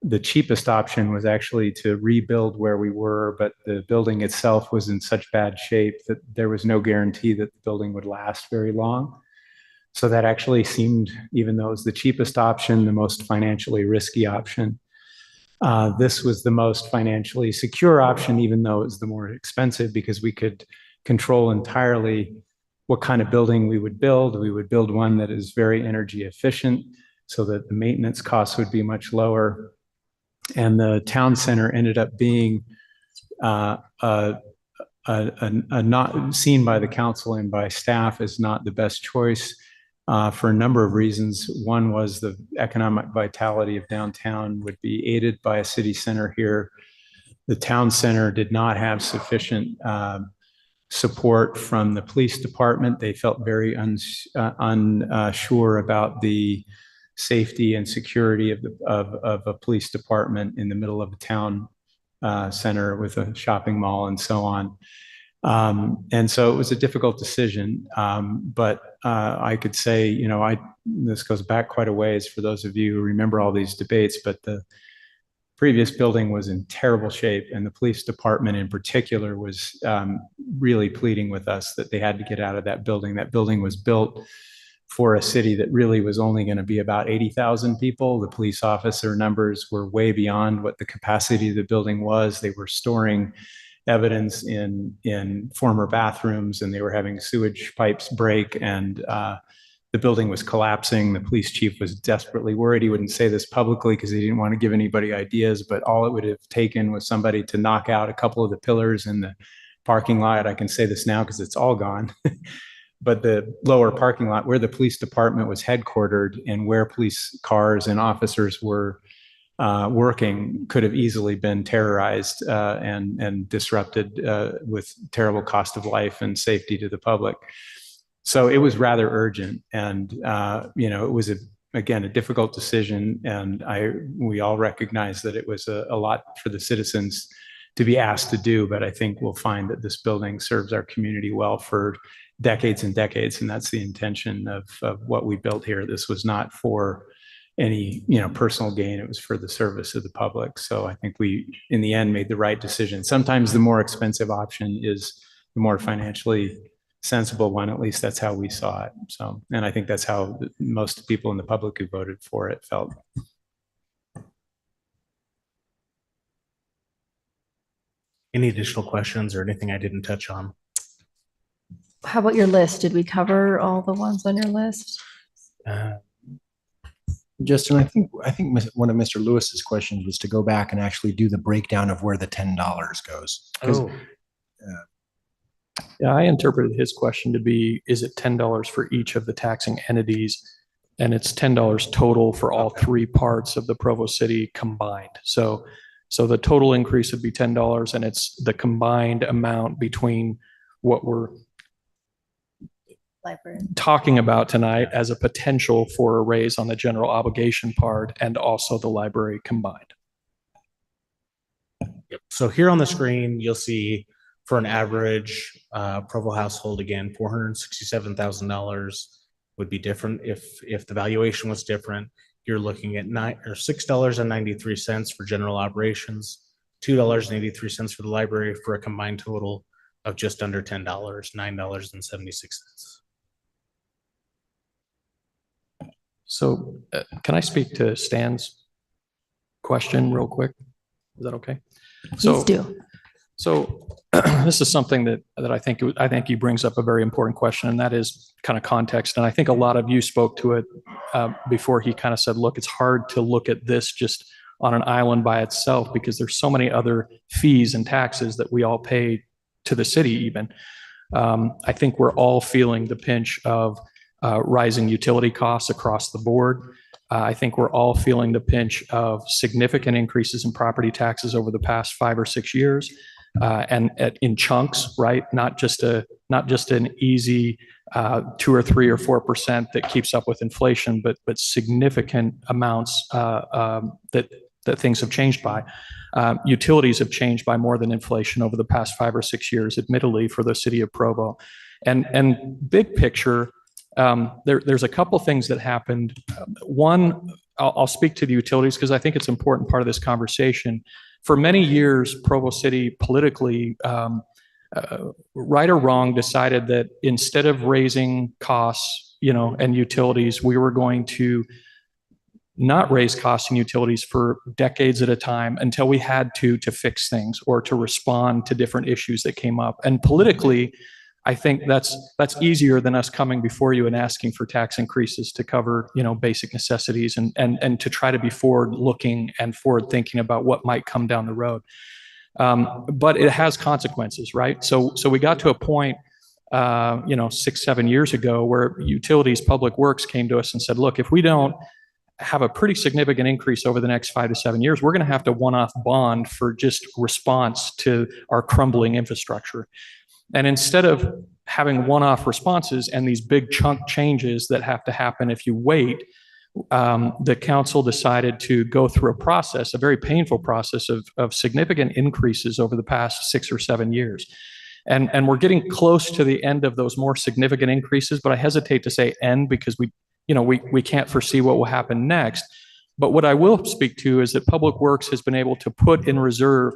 The cheapest option was actually to rebuild where we were, but the building itself was in such bad shape that there was no guarantee that the building would last very long. So that actually seemed, even though it was the cheapest option, the most financially risky option. This was the most financially secure option, even though it was the more expensive, because we could control entirely what kind of building we would build. We would build one that is very energy efficient so that the maintenance costs would be much lower. And the town center ended up being not seen by the council and by staff as not the best choice for a number of reasons. One was the economic vitality of downtown would be aided by a city center here. The town center did not have sufficient support from the police department. They felt very unsure about the safety and security of a police department in the middle of a town center with a shopping mall and so on. And so it was a difficult decision. But I could say, this goes back quite a ways for those of you who remember all these debates, but the previous building was in terrible shape, and the police department in particular was really pleading with us that they had to get out of that building. That building was built for a city that really was only going to be about 80,000 people. The police officer numbers were way beyond what the capacity of the building was. They were storing evidence in former bathrooms, and they were having sewage pipes break, and the building was collapsing. The police chief was desperately worried. He wouldn't say this publicly because he didn't want to give anybody ideas, but all it would have taken was somebody to knock out a couple of the pillars in the parking lot. I can say this now because it's all gone. But the lower parking lot where the police department was headquartered and where police cars and officers were working could have easily been terrorized and disrupted with terrible cost of life and safety to the public. So it was rather urgent, and it was again a difficult decision, and we all recognize that it was a lot for the citizens to be asked to do. But I think we'll find that this building serves our community well for decades and decades, and that's the intention of what we built here. This was not for any personal gain. It was for the service of the public. So I think we in the end made the right decision. Sometimes the more expensive option is the more financially sensible one. At least that's how we saw it. So, and I think that's how most people in the public who voted for it felt. Any additional questions or anything I didn't touch on? How about your list? Did we cover all the ones on your list? Justin, I think one of Mr. Lewis's questions was to go back and actually do the breakdown of where the $10 goes. Oh. Yeah, I interpreted his question to be, is it $10 for each of the taxing entities? And it's $10 total for all three parts of the Provo City combined. So the total increase would be $10, and it's the combined amount between what we're talking about tonight as a potential for a raise on the general obligation part and also the library combined. Yep. So here on the screen, you'll see for an average Provo household, again, $467,000 would be different. If the valuation was different, you're looking at $6.93 for general operations, $2.83 for the library, for a combined total of just under $10, $9.76. So can I speak to Stan's question real quick? Is that okay? Please do. So this is something that I think he brings up a very important question, and that is kind of context. And I think a lot of you spoke to it before he kind of said, look, it's hard to look at this just on an island by itself because there's so many other fees and taxes that we all pay to the city even. I think we're all feeling the pinch of rising utility costs across the board. I think we're all feeling the pinch of significant increases in property taxes over the past 5 or 6 years, and in chunks, right? Not just an easy 2 or 3 or 4% that keeps up with inflation, but significant amounts that things have changed by. Utilities have changed by more than inflation over the past 5 or 6 years, admittedly, for the city of Provo. And big picture, there's a couple things that happened. One, I'll speak to the utilities because I think it's an important part of this conversation. For many years, Provo City politically, right or wrong, decided that instead of raising costs, and utilities, we were going to not raise costs and utilities for decades at a time until we had to fix things or to respond to different issues that came up. And politically, I think that's easier than us coming before you and asking for tax increases to cover, basic necessities and to try to be forward looking and forward thinking about what might come down the road. But it has consequences, right? So we got to a point, 6, 7 years ago where utilities, public works came to us and said, look, if we don't have a pretty significant increase over the next 5 to 7 years, we're going to have to one-off bond for just response to our crumbling infrastructure. And instead of having one-off responses and these big chunk changes that have to happen if you wait, the council decided to go through a process, a very painful process of significant increases over the past 6 or 7 years. And we're getting close to the end of those more significant increases, but I hesitate to say end because we can't foresee what will happen next. But what I will speak to is that Public Works has been able to put in reserve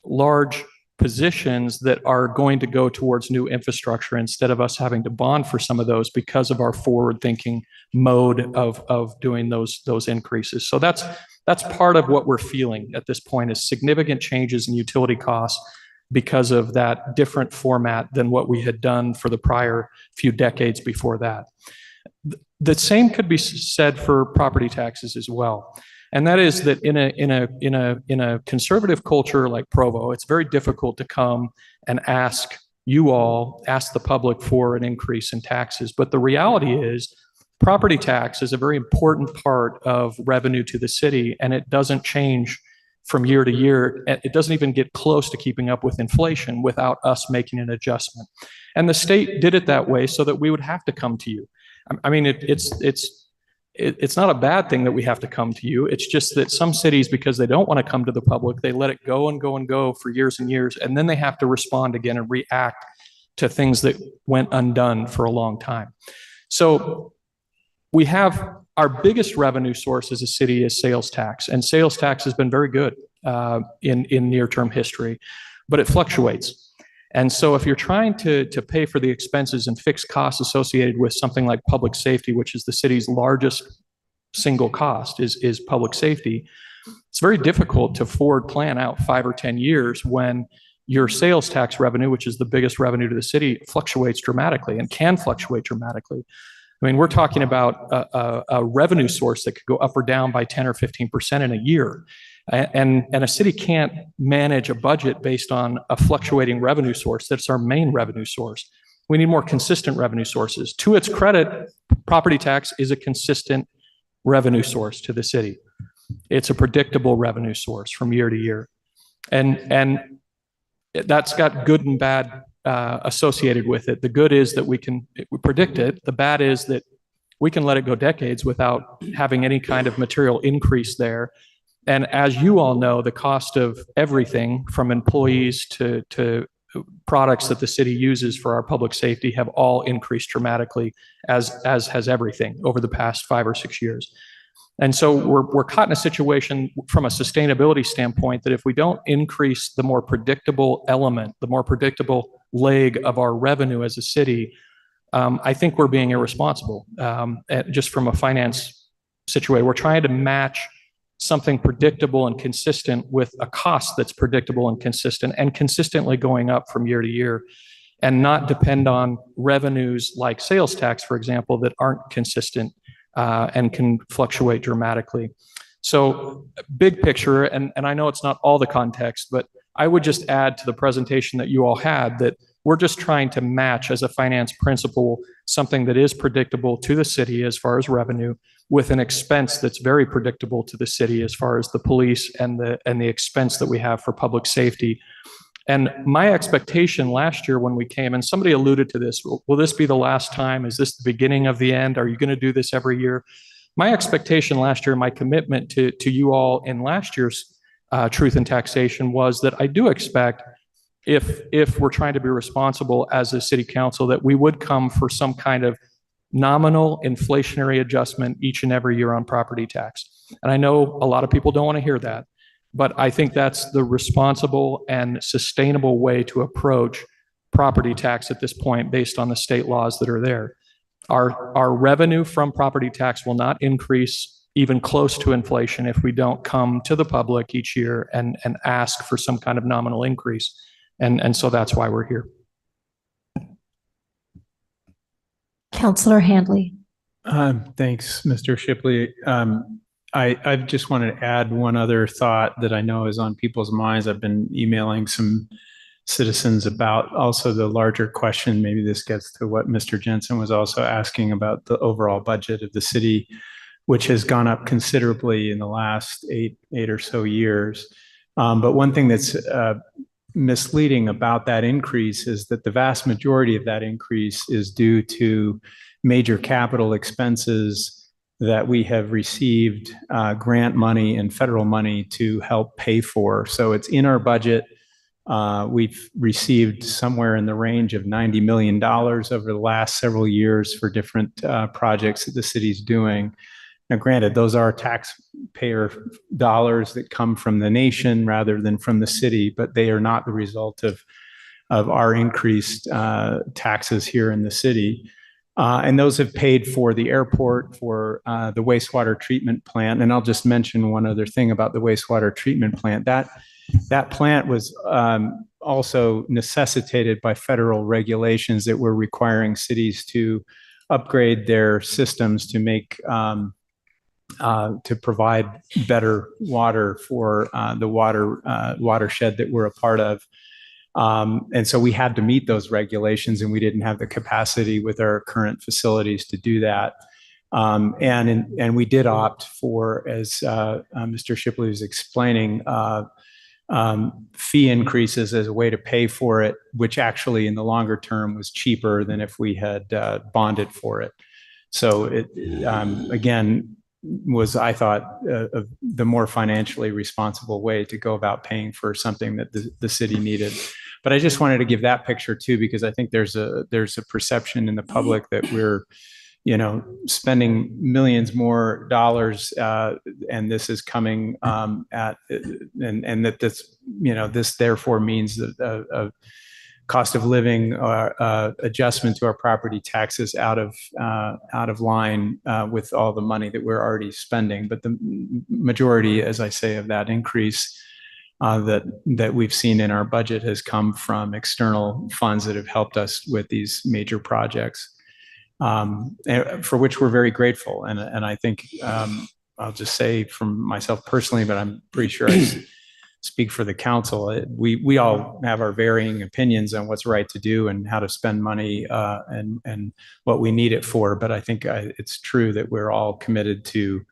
large positions that are going to go towards new infrastructure instead of us having to bond for some of those because of our forward-thinking mode of doing those increases. So that's part of what we're feeling at this point is significant changes in utility costs because of that different format than what we had done for the prior few decades before that. The same could be said for property taxes as well. And that is that in a conservative culture like Provo, it's very difficult to come and ask the public for an increase in taxes. But the reality is property tax is a very important part of revenue to the city, and it doesn't change from year to year. It doesn't even get close to keeping up with inflation without us making an adjustment. And the state did it that way so that we would have to come to you. I mean, it's not a bad thing that we have to come to you. It's just that some cities, because they don't want to come to the public, they let it go and go and go for years and years, and then they have to respond again and react to things that went undone for a long time. So we have our biggest revenue source as a city is sales tax, and sales tax has been very good in near-term history, but it fluctuates. And so if you're trying to pay for the expenses and fixed costs associated with something like public safety, which is the city's largest single cost is public safety, it's very difficult to forward plan out 5 or 10 years when your sales tax revenue, which is the biggest revenue to the city, fluctuates dramatically and can fluctuate dramatically. I mean, we're talking about a revenue source that could go up or down by 10 or 15% in a year. And a city can't manage a budget based on a fluctuating revenue source. That's our main revenue source. We need more consistent revenue sources. To its credit, property tax is a consistent revenue source to the city. It's a predictable revenue source from year to year. And that's got good and bad associated with it. The good is that we predict it. The bad is that we can let it go decades without having any kind of material increase there. And as you all know, the cost of everything from employees to products that the city uses for our public safety have all increased dramatically, as has everything over the past 5 or 6 years. And so we're caught in a situation from a sustainability standpoint that if we don't increase the more predictable element, the more predictable leg of our revenue as a city, I think we're being irresponsible just from a finance situation. We're trying to match something predictable and consistent with a cost that's predictable and consistently going up from year to year, and not depend on revenues like sales tax, for example, that aren't consistent and can fluctuate dramatically. So big picture, and I know it's not all the context, but I would just add to the presentation that you all had that we're just trying to match as a finance principle something that is predictable to the city as far as revenue with an expense that's very predictable to the city as far as the police and the expense that we have for public safety. And my expectation last year when we came, and somebody alluded to this, will this be the last time? Is this the beginning of the end? Are you going to do this every year? My expectation last year, my commitment to you all in last year's Truth and Taxation was that I do expect, if we're trying to be responsible as a city council, that we would come for some kind of nominal inflationary adjustment each and every year on property tax. And I know a lot of people don't want to hear that, but I think that's the responsible and sustainable way to approach property tax at this point based on the state laws that are there. Our revenue from property tax will not increase even close to inflation if we don't come to the public each year and ask for some kind of nominal increase. And so that's why we're here. Councillor Handley. Thanks, Mr. Shipley. I just wanted to add one other thought that I know is on people's minds. I've been emailing some citizens about also the larger question. Maybe this gets to what Mr. Jensen was also asking about the overall budget of the city, which has gone up considerably in the last eight or so years. But one thing that's misleading about that increase is that the vast majority of that increase is due to major capital expenses that we have received grant money and federal money to help pay for. So it's in our budget. We've received somewhere in the range of $90 million over the last several years for different projects that the city's doing. Now, granted, those are taxpayer dollars that come from the nation rather than from the city, but they are not the result of our increased taxes here in the city. And those have paid for the airport, for the wastewater treatment plant. And I'll just mention one other thing about the wastewater treatment plant. That plant was also necessitated by federal regulations that were requiring cities to upgrade their systems to make to provide better water for the watershed that we're a part of. And so we had to meet those regulations, and we didn't have the capacity with our current facilities to do that. And we did opt for, as Mr. Shipley was explaining, fee increases as a way to pay for it, which actually in the longer term was cheaper than if we had bonded for it. So it, again, was, I thought, the more financially responsible way to go about paying for something that the city needed. But I just wanted to give that picture too, because I think there's a perception in the public that we're, spending millions more dollars, and this is coming and that this, this therefore means that a cost of living adjustment to our property taxes out of line with all the money that we're already spending. But the majority, as I say, of that increase that we've seen in our budget has come from external funds that have helped us with these major projects, for which we're very grateful. And I think I'll just say from myself personally, but I'm pretty sure I speak for the council, we all have our varying opinions on what's right to do and how to spend money and what we need it for. But I think it's true that we're all committed to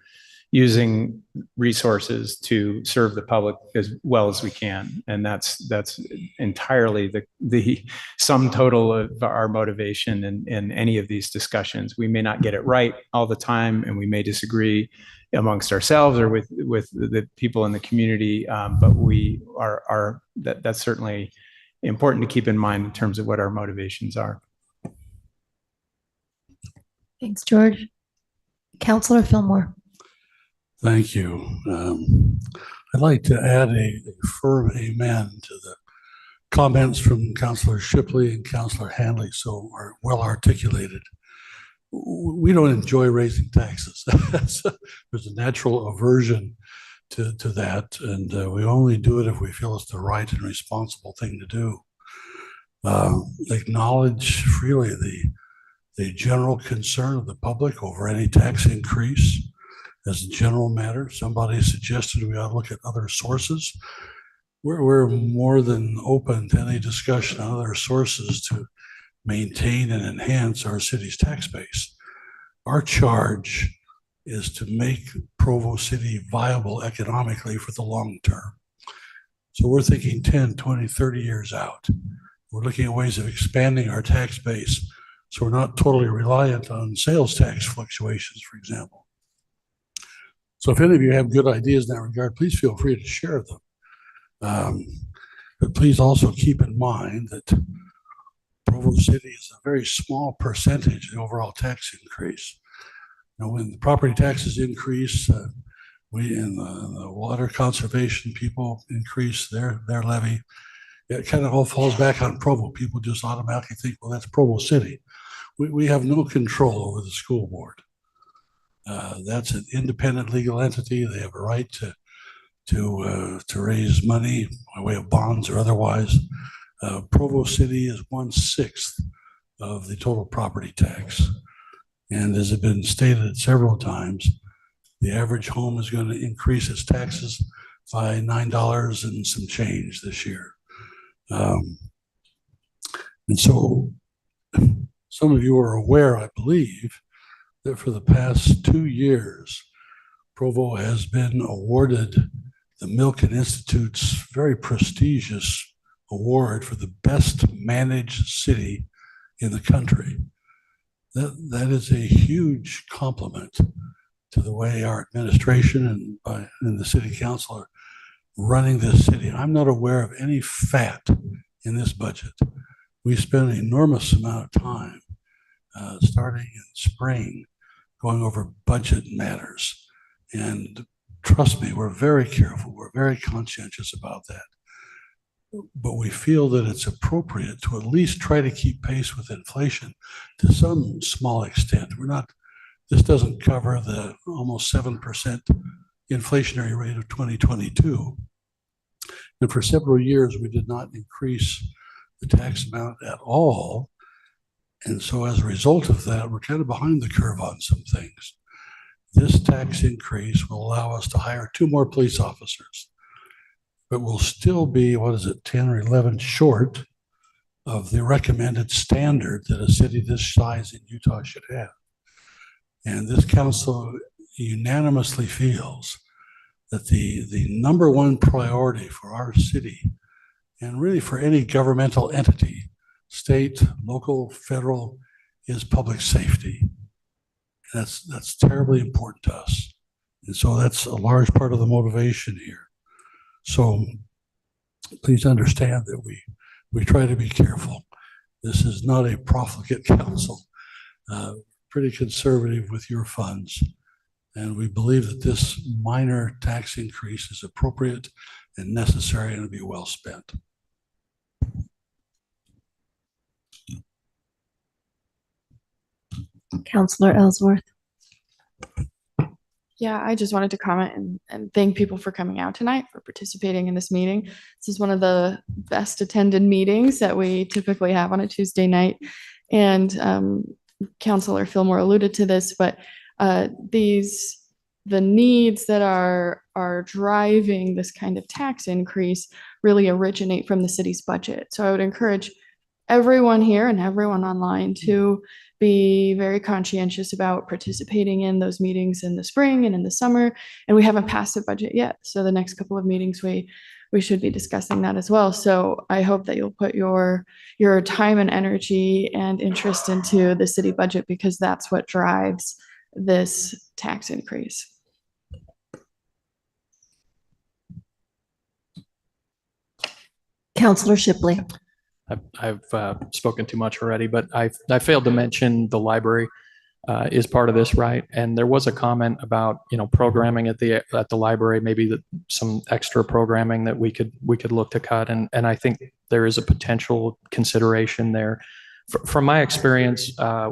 using resources to serve the public as well as we can. And that's entirely the sum total of our motivation in any of these discussions. We may not get it right all the time, and we may disagree amongst ourselves or with the people in the community, but we are that's certainly important to keep in mind in terms of what our motivations are. Thanks, George. Councilor Fillmore. Thank you. I'd like to add a firm amen to the comments from Councilor Shipley and Councilor Hanley, so are well articulated. We don't enjoy raising taxes. There's a natural aversion to that, and we only do it if we feel it's the right and responsible thing to do. Acknowledge freely the general concern of the public over any tax increase. As a general matter, somebody suggested we ought to look at other sources. We're more than open to any discussion on other sources to maintain and enhance our city's tax base. Our charge is to make Provo City viable economically for the long term. So we're thinking 10, 20, 30 years out. We're looking at ways of expanding our tax base so we're not totally reliant on sales tax fluctuations, for example. So if any of you have good ideas in that regard, please feel free to share them. But please also keep in mind that Provo City is a very small percentage of the overall tax increase. You know, when the property taxes increase, we and the water conservation people increase their levy. It kind of all falls back on Provo. People just automatically think, well, that's Provo City. We have no control over the school board. That's an independent legal entity. They have a right to raise money by way of bonds or otherwise. Provo City is 1/6 of the total property tax. And as has been stated several times, the average home is going to increase its taxes by $9 and some change this year. And so some of you are aware, I believe, that for the past 2 years, Provo has been awarded the Milken Institute's very prestigious award for the best managed city in the country. That is a huge compliment to the way our administration and the city council are running this city. I'm not aware of any fat in this budget. We spend an enormous amount of time starting in spring going over budget matters. And trust me, we're very careful. We're very conscientious about that. But we feel that it's appropriate to at least try to keep pace with inflation to some small extent. This doesn't cover the almost 7% inflationary rate of 2022. And for several years, we did not increase the tax amount at all. And so as a result of that, we're kind of behind the curve on some things. This tax increase will allow us to hire 2 more police officers, but we'll still be, 10 or 11 short of the recommended standard that a city this size in Utah should have. And this council unanimously feels that the number one priority for our city, and really for any governmental entity, state, local, federal, is public safety. And that's terribly important to us. And so that's a large part of the motivation here. So please understand that we try to be careful. This is not a profligate council, pretty conservative with your funds. And we believe that this minor tax increase is appropriate and necessary and will be well spent. Councilor Ellsworth. Yeah, I just wanted to comment and thank people for coming out tonight, for participating in this meeting. This is one of the best attended meetings that we typically have on a Tuesday night. And Councilor Fillmore alluded to this, but the needs that are driving this kind of tax increase really originate from the city's budget. So I would encourage everyone here and everyone online to be very conscientious about participating in those meetings in the spring and in the summer. And we haven't passed a budget yet. So the next couple of meetings, we should be discussing that as well. So I hope that you'll put your time and energy and interest into the city budget, because that's what drives this tax increase. Councilor Shipley. I've spoken too much already, but I failed to mention the library is part of this, right? And there was a comment about, programming at the library, maybe some extra programming that we could look to cut. And I think there is a potential consideration there. From my experience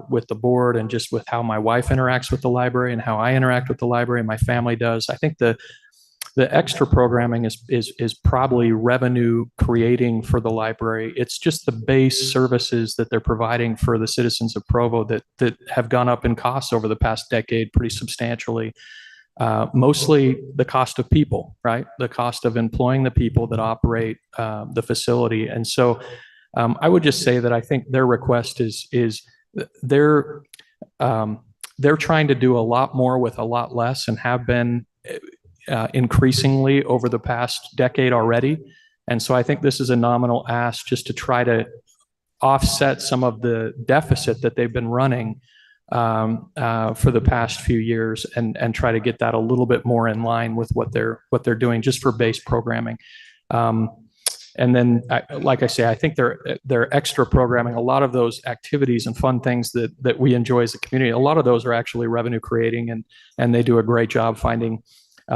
with the board and just with how my wife interacts with the library and how I interact with the library and my family does, I think the extra programming is probably revenue creating for the library. It's just the base services that they're providing for the citizens of Provo that have gone up in costs over the past decade pretty substantially. Mostly the cost of people, right? The cost of employing the people that operate the facility. And so I would just say that I think their request is they're trying to do a lot more with a lot less and have been increasingly over the past decade already. And so I think this is a nominal ask just to try to offset some of the deficit that they've been running for the past few years and try to get that a little bit more in line with what they're doing just for base programming. And then, like I say, I think they're extra programming. A lot of those activities and fun things that we enjoy as a community, a lot of those are actually revenue creating, and they do a great job finding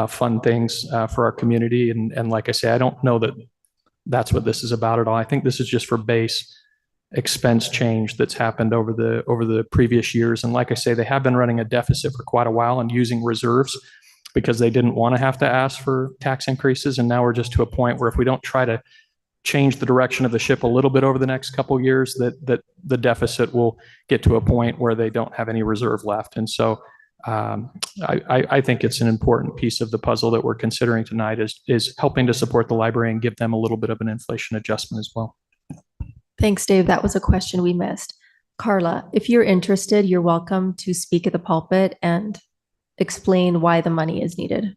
fun things for our community. And like I say, I don't know that that's what this is about at all. I think this is just for base expense change that's happened over the previous years. And like I say, they have been running a deficit for quite a while and using reserves because they didn't want to have to ask for tax increases. And now we're just to a point where if we don't try to change the direction of the ship a little bit over the next couple of years, that the deficit will get to a point where they don't have any reserve left. And so I think it's an important piece of the puzzle that we're considering tonight is helping to support the library and give them a little bit of an inflation adjustment as well. Thanks, Dave. That was a question we missed. Carla, if you're interested, you're welcome to speak at the pulpit and explain why the money is needed.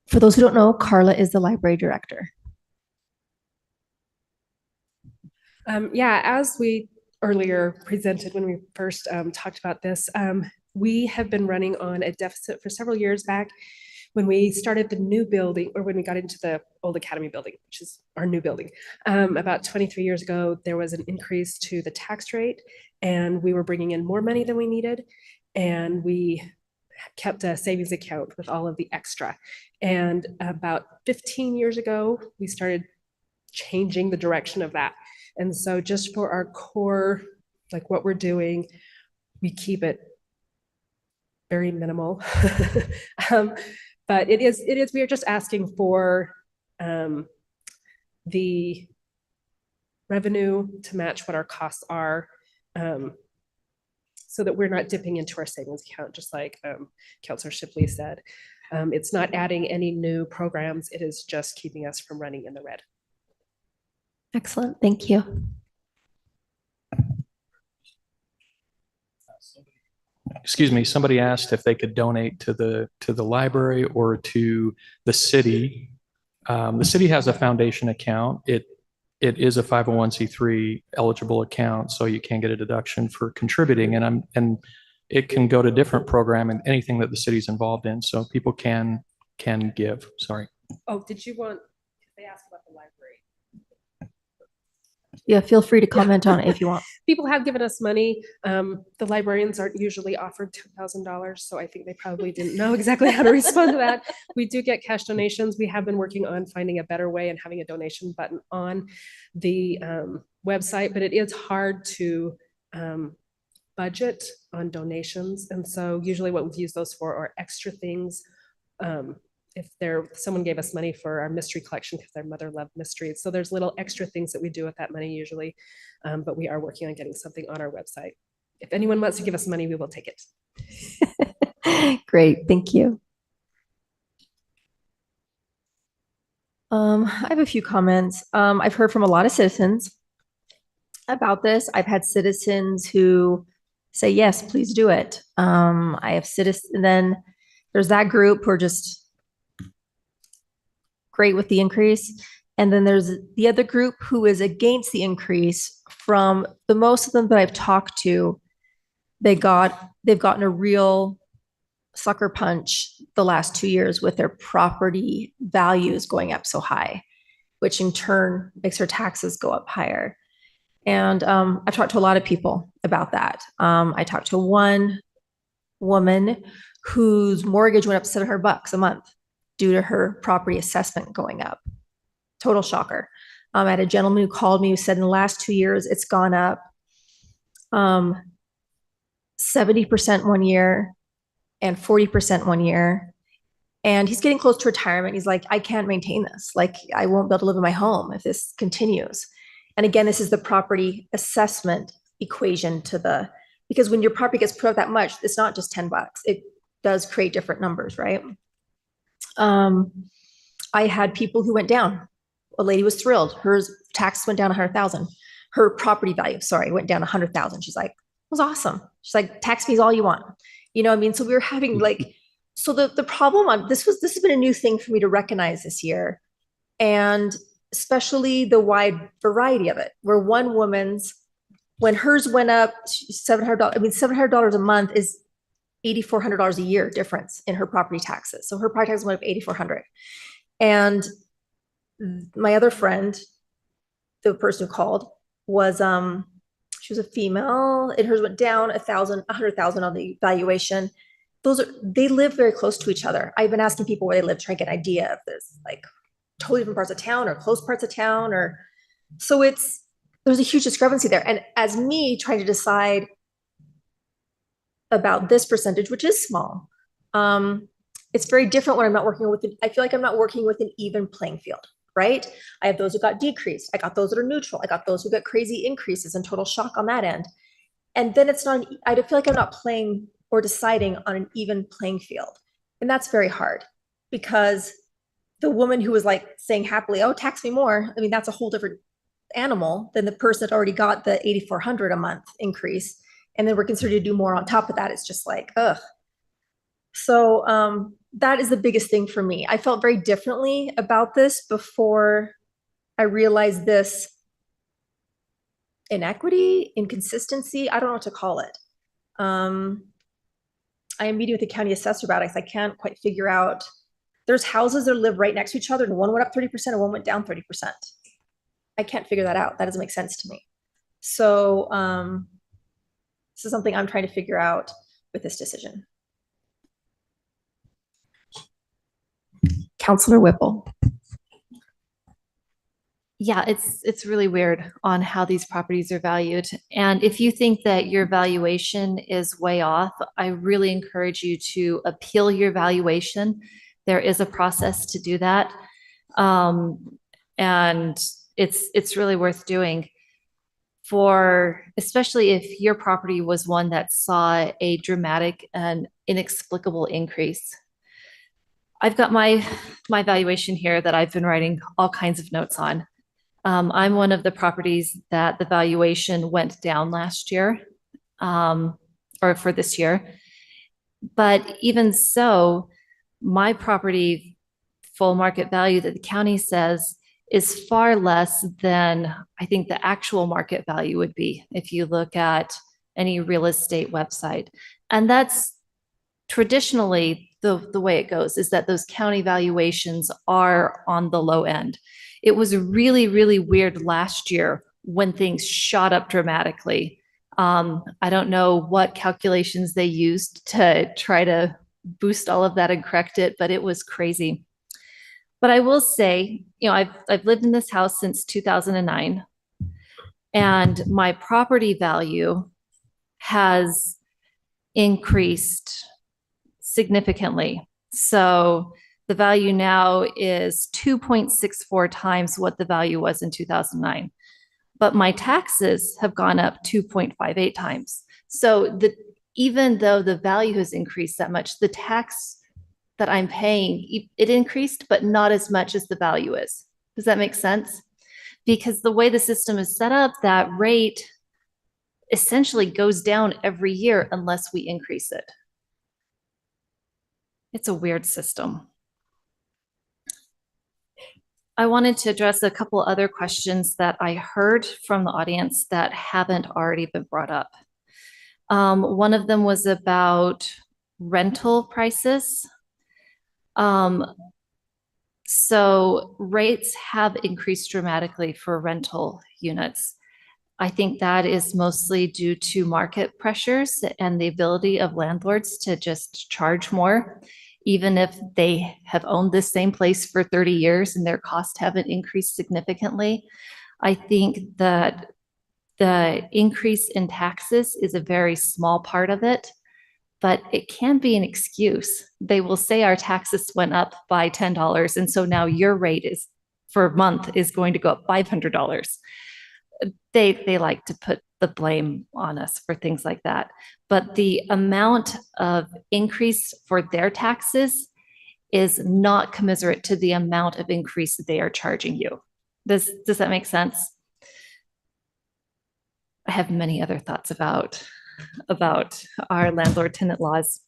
For those who don't know, Carla is the library director. Yeah, as we earlier presented when we first talked about this, we have been running on a deficit for several years back. When we started the new building, or when we got into the old academy building, which is our new building, about 23 years ago, there was an increase to the tax rate, and we were bringing in more money than we needed, and we kept a savings account with all of the extra. And about 15 years ago, we started changing the direction of that. And so just for our core, like what we're doing, we keep it very minimal. But it is, we are just asking for the revenue to match what our costs are, so that we're not dipping into our savings account, just like Councilor Shipley said. It's not adding any new programs. It is just keeping us from running in the red. Excellent. Thank you. Excuse me, somebody asked if they could donate to the library or to the city. The city has a foundation account. It is a 501c3 eligible account, so you can get a deduction for contributing, and it can go to different programming, anything that the city's involved in. So people can give. Sorry. Oh, did you want? They asked about the library. Yeah, feel free to comment on it if you want. People have given us money. The librarians aren't usually offered $10,000, so I think they probably didn't know exactly how to respond to that. We do get cash donations. We have been working on finding a better way and having a donation button on the website, but it is hard to budget on donations. And so usually what we've used those for are extra things. If someone gave us money for our mystery collection because their mother loved mysteries. So there's little extra things that we do with that money usually, but we are working on getting something on our website. If anyone wants to give us money, we will take it. Great, thank you. I have a few comments. I've heard from a lot of citizens about this. I've had citizens who say, yes, please do it. I have citizens, and then there's that group who are just great with the increase. And then there's the other group who is against the increase. From the most of them that I've talked to, they've gotten a real sucker punch the last 2 years with their property values going up so high. which in turn makes her taxes go up higher. And I've talked to a lot of people about that. I talked to one woman whose mortgage went up $700 a month due to her property assessment going up. Total shocker. I had a gentleman who called me who said in the last 2 years, it's gone up 70% one year and 40% one year. And he's getting close to retirement. He's like, I can't maintain this. Like, I won't be able to live in my home if this continues. And again, this is the property assessment equation to because when your property gets put up that much, it's not just $10. It does create different numbers, right? I had people who went down. A lady was thrilled. Her tax went down 100,000. Her property value, went down 100,000. She's like, it was awesome. She's like, tax me is all you want. You know what I mean? So we were having so the problem on this has been a new thing for me to recognize this year. And especially the wide variety of it, where one woman's, when hers went up $700, $700 a month is $8,400 a year difference in her property taxes. So her property taxes went up $8,400. And my other friend, the person who called, was she was a female, and hers went down 100,000 on the valuation. They live very close to each other. I've been asking people where they live, trying to get an idea of this, like totally different parts of town or close parts of town, or so there's a huge discrepancy there. And as me trying to decide about this percentage, which is small, it's very different when I'm not working with I feel like I'm not working with an even playing field, right? I have those who got decreased. I got those that are neutral. I got those who got crazy increases and total shock on that end. And then it's not, I feel like I'm not playing or deciding on an even playing field. And that's very hard, because the woman who was like saying happily, oh, tax me more. I mean, that's a whole different animal than the person that already got the $8,400 a month increase. And then we're considered to do more on top of that. It's just like, ugh. So that is the biggest thing for me. I felt very differently about this before I realized this inequity, inconsistency. I don't know what to call it. I am meeting with the county assessor about it because I can't quite figure out. There's houses that live right next to each other, and one went up 30% and one went down 30%. I can't figure that out. That doesn't make sense to me. So this is something I'm trying to figure out with this decision. Councilor Whipple. Yeah, it's really weird on how these properties are valued. And if you think that your valuation is way off, I really encourage you to appeal your valuation. There is a process to do that. And it's really worth doing, especially if your property was one that saw a dramatic and inexplicable increase. I've got my valuation here that I've been writing all kinds of notes on. I'm one of the properties that the valuation went down last year, or for this year. But even so, my property full market value that the county says is far less than I think the actual market value would be if you look at any real estate website. And that's traditionally the way it goes, is that those county valuations are on the low end. It was really, really weird last year when things shot up dramatically. I don't know what calculations they used to try to boost all of that and correct it, but it was crazy. But I will say, I've lived in this house since 2009, and my property value has increased significantly. So the value now is 2.64 times what the value was in 2009. But my taxes have gone up 2.58 times. So even though the value has increased that much, the tax that I'm paying, it increased, but not as much as the value is. Does that make sense? Because the way the system is set up, that rate essentially goes down every year unless we increase it. It's a weird system. I wanted to address a couple other questions that I heard from the audience that haven't already been brought up. One of them was about rental prices. So rates have increased dramatically for rental units. I think that is mostly due to market pressures and the ability of landlords to just charge more, even if they have owned the same place for 30 years and their costs haven't increased significantly. I think that the increase in taxes is a very small part of it, but it can be an excuse. They will say our taxes went up by $10, and so now your rate is for a month is going to go up $500. They like to put the blame on us for things like that. But the amount of increase for their taxes is not commensurate to the amount of increase that they are charging you. Does that make sense? I have many other thoughts about our landlord tenant laws.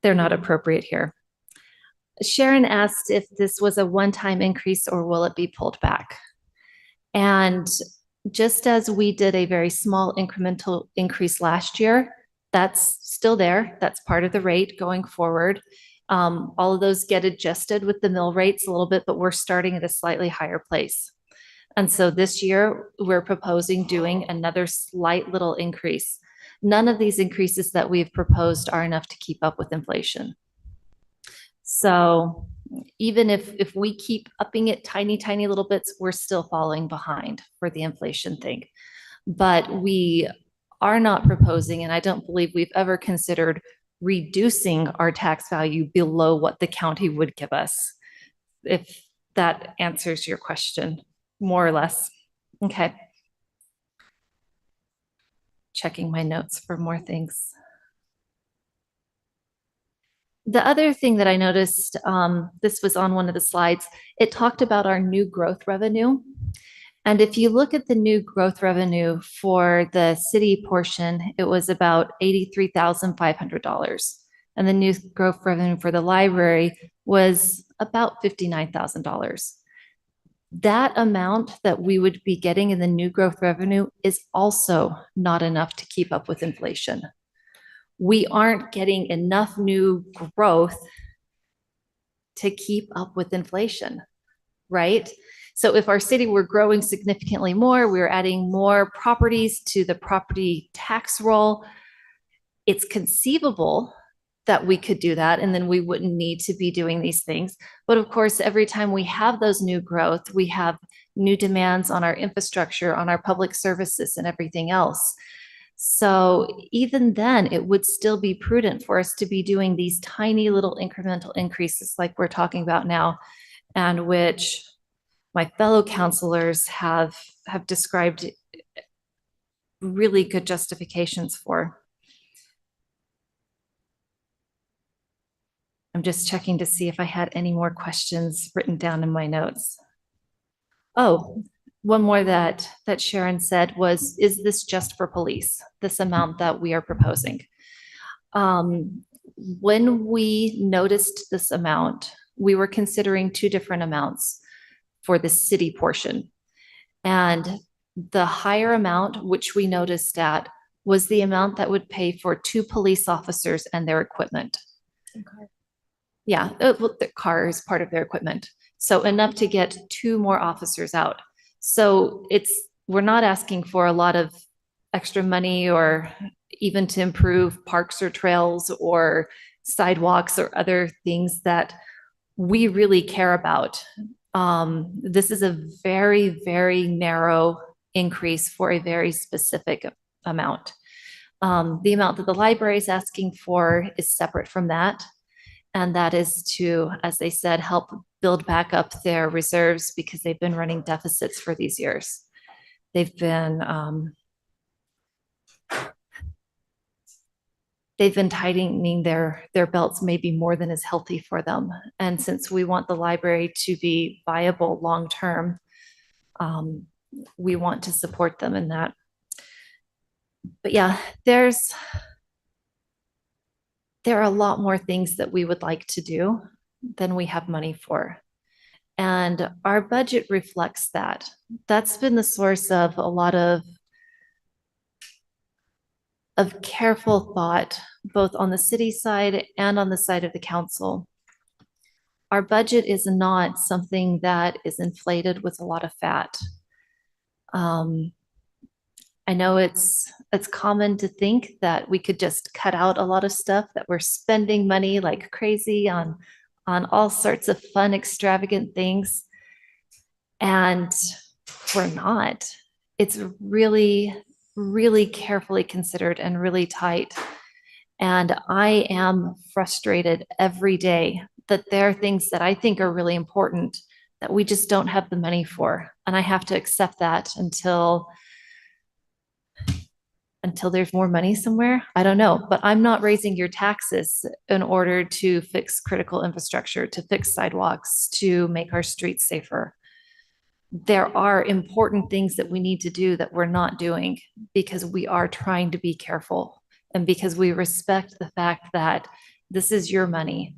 They're not appropriate here. Sharon asked if this was a one-time increase or will it be pulled back? And just as we did a very small incremental increase last year, that's still there. That's part of the rate going forward. All of those get adjusted with the mill rates a little bit, but we're starting at a slightly higher place. And so this year we're proposing doing another slight little increase. None of these increases that we've proposed are enough to keep up with inflation. So even if we keep upping it tiny little bits, we're still falling behind for the inflation thing. But we are not proposing, and I don't believe we've ever considered reducing our tax value below what the county would give us, if that answers your question, more or less. Okay. Checking my notes for more things. The other thing that I noticed, this was on one of the slides, it talked about our new growth revenue. And if you look at the new growth revenue for the city portion, it was about $83,500. And the new growth revenue for the library was about $59,000. That amount that we would be getting in the new growth revenue is also not enough to keep up with inflation. We aren't getting enough new growth to keep up with inflation, right? So if our city were growing significantly more, we were adding more properties to the property tax roll, it's conceivable that we could do that, and then we wouldn't need to be doing these things. But of course, every time we have those new growth, we have new demands on our infrastructure, on our public services and everything else. So even then, it would still be prudent for us to be doing these tiny little incremental increases like we're talking about now, and which my fellow counselors have described really good justifications for. I'm just checking to see if I had any more questions written down in my notes. Oh, one more that Sharon said was, is this just for police, this amount that we are proposing? When we noticed this amount, we were considering two different amounts for the city portion. And the higher amount, which we noticed at, was the amount that would pay for 2 police officers and their equipment. Okay. Yeah, the car is part of their equipment. So enough to get 2 more officers out. So we're not asking for a lot of extra money or even to improve parks or trails or sidewalks or other things that we really care about. This is a very, very narrow increase for a very specific amount. The amount that the library is asking for is separate from that. And that is to, as they said, help build back up their reserves because they've been running deficits for these years. They've been tightening their belts maybe more than is healthy for them. And since we want the library to be viable long-term, we want to support them in that. But yeah, there are a lot more things that we would like to do than we have money for. And our budget reflects that. That's been the source of a lot of careful thought, both on the city side and on the side of the council. our budget is not something that is inflated with a lot of fat. I know it's common to think that we could just cut out a lot of stuff, that we're spending money like crazy on all sorts of fun, extravagant things. And we're not. It's really, really carefully considered and really tight. And I am frustrated every day that there are things that I think are really important that we just don't have the money for. And I have to accept that until there's more money somewhere. I don't know, but I'm not raising your taxes in order to fix critical infrastructure, to fix sidewalks, to make our streets safer. There are important things that we need to do that we're not doing because we are trying to be careful and because we respect the fact that this is your money.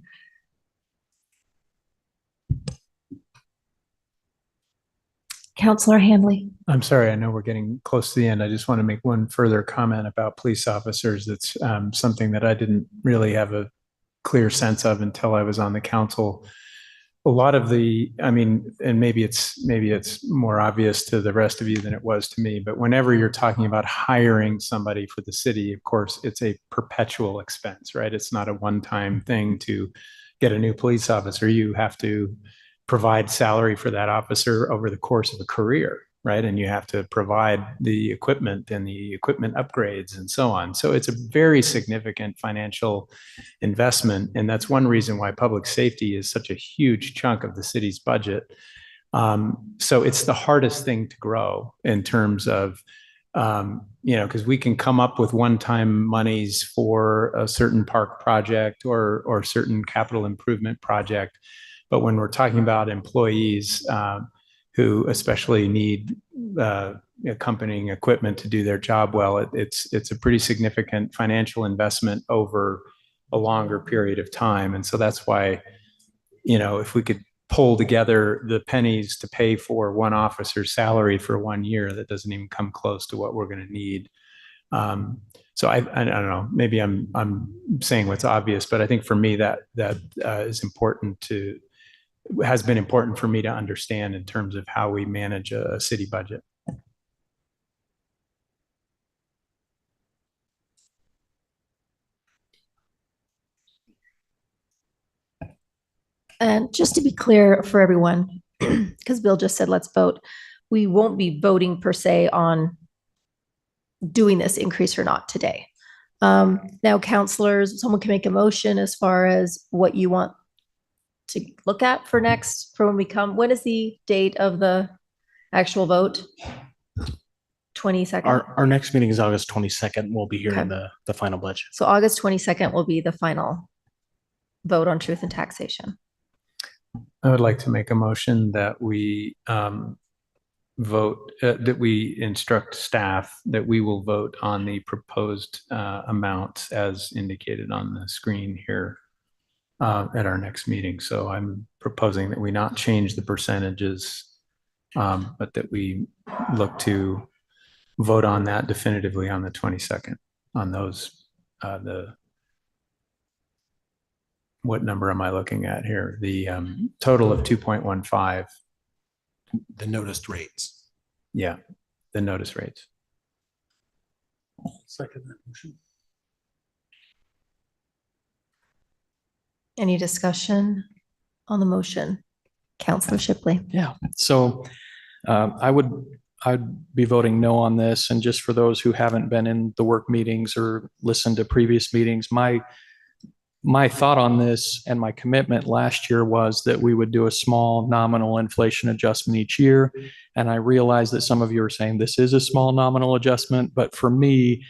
Counselor Hanley. I'm sorry, I know we're getting close to the end. I just want to make one further comment about police officers. That's something that I didn't really have a clear sense of until I was on the council. A lot of the, I mean, and maybe it's more obvious to the rest of you than it was to me, but whenever you're talking about hiring somebody for the city, of course, it's a perpetual expense, right? It's not a one-time thing to get a new police officer. You have to provide salary for that officer over the course of a career, right? And you have to provide the equipment and the equipment upgrades and so on. So it's a very significant financial investment. And that's one reason why public safety is such a huge chunk of the city's budget. So it's the hardest thing to grow in terms of, because we can come up with one-time monies for a certain park project or certain capital improvement project. But when we're talking about employees who especially need accompanying equipment to do their job well, it's a pretty significant financial investment over a longer period of time. And so that's why, if we could pull together the pennies to pay for one officer's salary for 1 year, that doesn't even come close to what we're going to need. So I don't know, maybe I'm saying what's obvious, but I think for me that is important has been important for me to understand in terms of how we manage a city budget. And just to be clear for everyone, because Bill just said, let's vote, we won't be voting per se on doing this increase or not today. Now, counselors, someone can make a motion as far as what you want to look at for when we come. When is the date of the actual vote? 22nd. Our next meeting is August 22nd. We'll be hearing Okay. the final budget. So August 22nd will be the final vote on truth and taxation. I would like to make a motion that we vote, that we instruct staff that we will vote on the proposed amounts as indicated on the screen here at our next meeting. So I'm proposing that we not change the percentages, but that we look to vote on that definitively on the 22nd on those, what number am I looking at here? The total of 2.15. The noticed rates. Yeah, the notice rates. Second that motion. Any discussion on the motion? Counselor Shipley. Yeah, so I'd be voting no on this. And just for those who haven't been in the work meetings or listened to previous meetings, my thought on this and my commitment last year was that we would do a small nominal inflation adjustment each year. And I realized that some of you are saying this is a small nominal adjustment, but for me,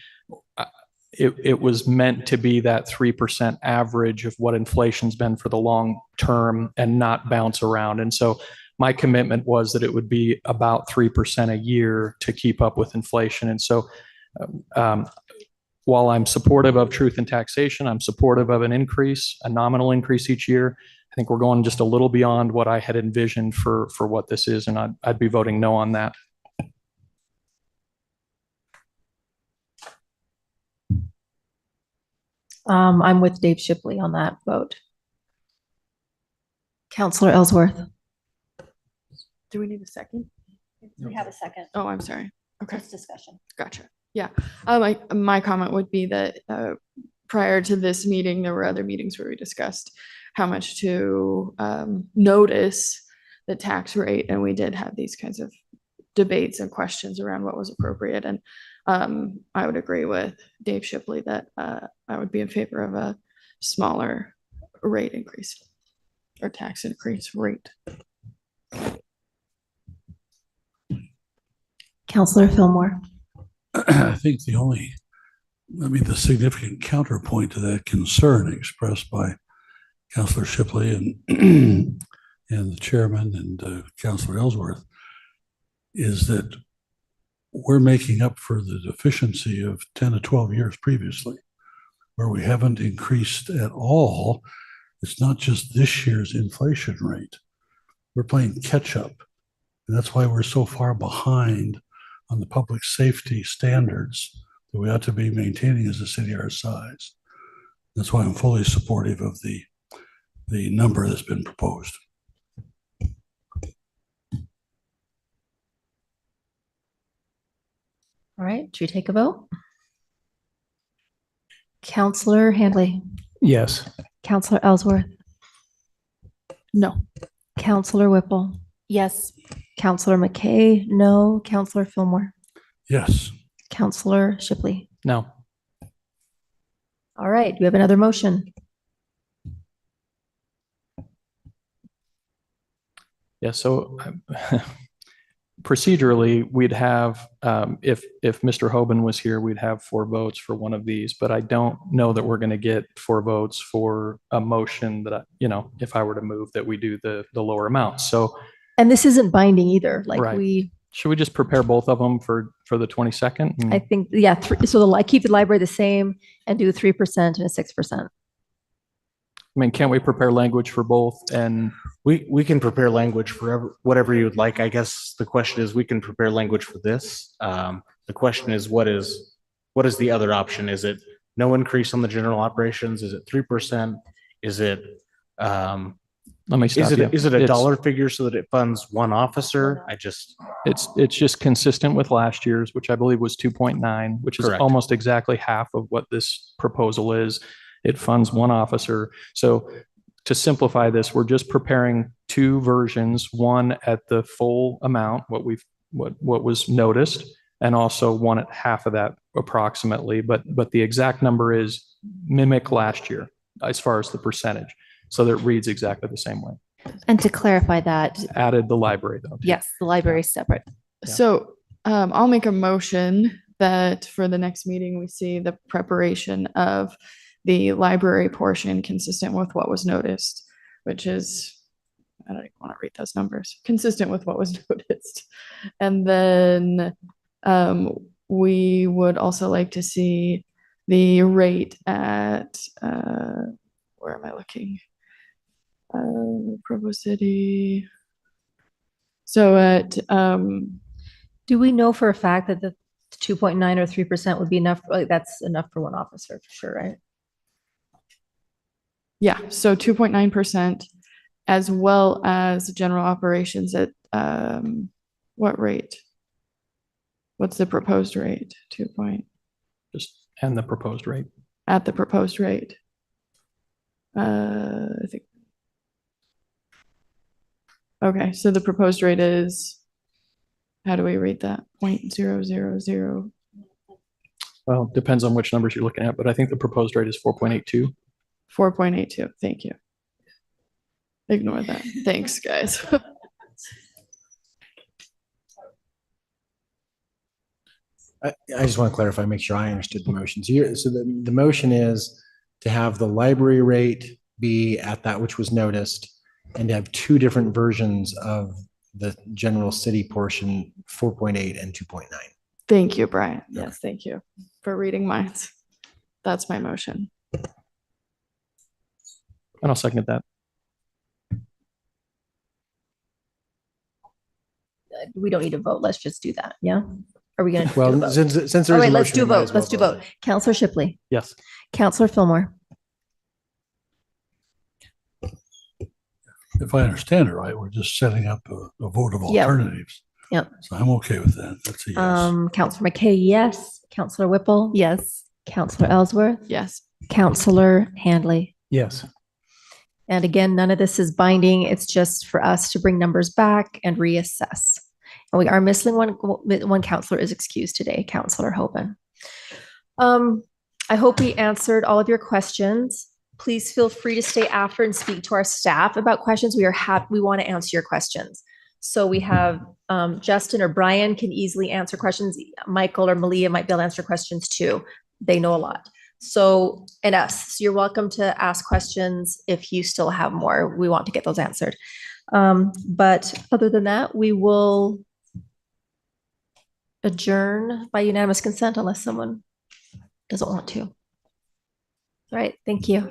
it was meant to be that 3% average of what inflation's been for the long term and not bounce around. And so my commitment was that it would be about 3% a year to keep up with inflation. And so while I'm supportive of truth and taxation, I'm supportive of an increase, a nominal increase each year. I think we're going just a little beyond what I had envisioned for what this is, and I'd be voting no on that. I'm with Dave Shipley on that vote. Counselor Ellsworth. Do we need a second? We have a second. Oh, I'm sorry. Okay. Just discussion. Gotcha. Yeah. My comment would be that prior to this meeting, there were other meetings where we discussed how much to notice the tax rate. And we did have these kinds of debates and questions around what was appropriate. And I would agree with Dave Shipley that I would be in favor of a smaller rate increase or tax increase rate. Counselor Fillmore. I think the significant counterpoint to that concern expressed by Counselor Shipley and the chairman and Counselor Ellsworth is that we're making up for the deficiency of 10 to 12 years previously, where we haven't increased at all. It's not just this year's inflation rate. We're playing catch up. And that's why we're so far behind on the public safety standards that we ought to be maintaining as a city our size. That's why I'm fully supportive of the number that's been proposed. All right, should we take a vote? Counselor Handley. Yes. Counselor Ellsworth. No. Counselor Whipple. Yes. Counselor McKay. No. Counselor Fillmore. Yes. Counselor Shipley. No. All right, do we have another motion? Yeah, so procedurally, we'd have, if Mr. Hoban was here, we'd have 4 votes for one of these, but I don't know that we're going to get 4 votes for a motion that, if I were to move that we do the lower amount. So, And this isn't binding either, like Right. Should we just prepare both of them for the 22nd? I think, yeah, so keep the library the same and do 3% and a 6%. I mean, can't we prepare language for both? And we can prepare language for whatever you would like. I guess the question is, we can prepare language for this. The question is, what is the other option? Is it no increase on the general operations? Is it 3%? Is it, let me stop you. Is it a dollar figure so that it funds one officer? It's just consistent with last year's, which I believe was 2.9, which is Correct. almost exactly half of what this proposal is. It funds one officer. So to simplify this, we're just preparing 2 versions, one at the full amount, what was noticed, and also one at half of that approximately. But the exact number is mimic last year as far as the percentage, so that it reads exactly the same way. And to clarify that, Added the library though. yes, the library is separate. Yeah. So I'll make a motion that for the next meeting, we see the preparation of the library portion consistent with what was noticed, which is, I don't even want to read those numbers, consistent with what was noticed. And then we would also like to see the rate at, where am I looking? Provo City. So at, do we know for a fact that the 2.9 or 3% would be enough? Like, that's enough for one officer for sure, right? yeah, so 2.9%, as well as general operations at what rate? What's the proposed rate? 2 point. And the proposed rate. At the proposed rate. I think. Okay, so the proposed rate is, how do we read that? 0.000. Well, depends on which numbers you're looking at, but I think the proposed rate is 4.82. 4.82. Thank you. Ignore that. Thanks, guys. I just want to clarify, make sure I understood the motion. So the motion is to have the library rate be at that which was noticed, and to have 2 different versions of the general city portion, 4.8 and 2.9. Thank you, Brian. Yes, thank you for reading minds. That's my motion. And I'll second that. We don't need to vote. Let's just do that. Yeah. Are we going to? Well, since there's a All right, motion, let's do we might vote. as well Let's do vote. Counselor Shipley. Yes. Counselor Fillmore. if I understand it right, we're just setting up a vote of Yep. alternatives. Yep. So I'm okay with that. That's a yes. Counselor McKay, yes. Counselor Whipple? Yes. Counselor Ellsworth? Yes. Counselor Handley? Yes. And again, none of this is binding. It's just for us to bring numbers back and reassess. And we are missing one counselor is excused today, Counselor Hoban. I hope we answered all of your questions. Please feel free to stay after and speak to our staff about questions. We want to answer your questions. So we have Justin or Brian can easily answer questions. Michael or Malia might be able to answer questions too. They know a lot. So, and us, so you're welcome to ask questions if you still have more. We want to get those answered. But other than that, we will adjourn by unanimous consent unless someone doesn't want to. All right, thank you.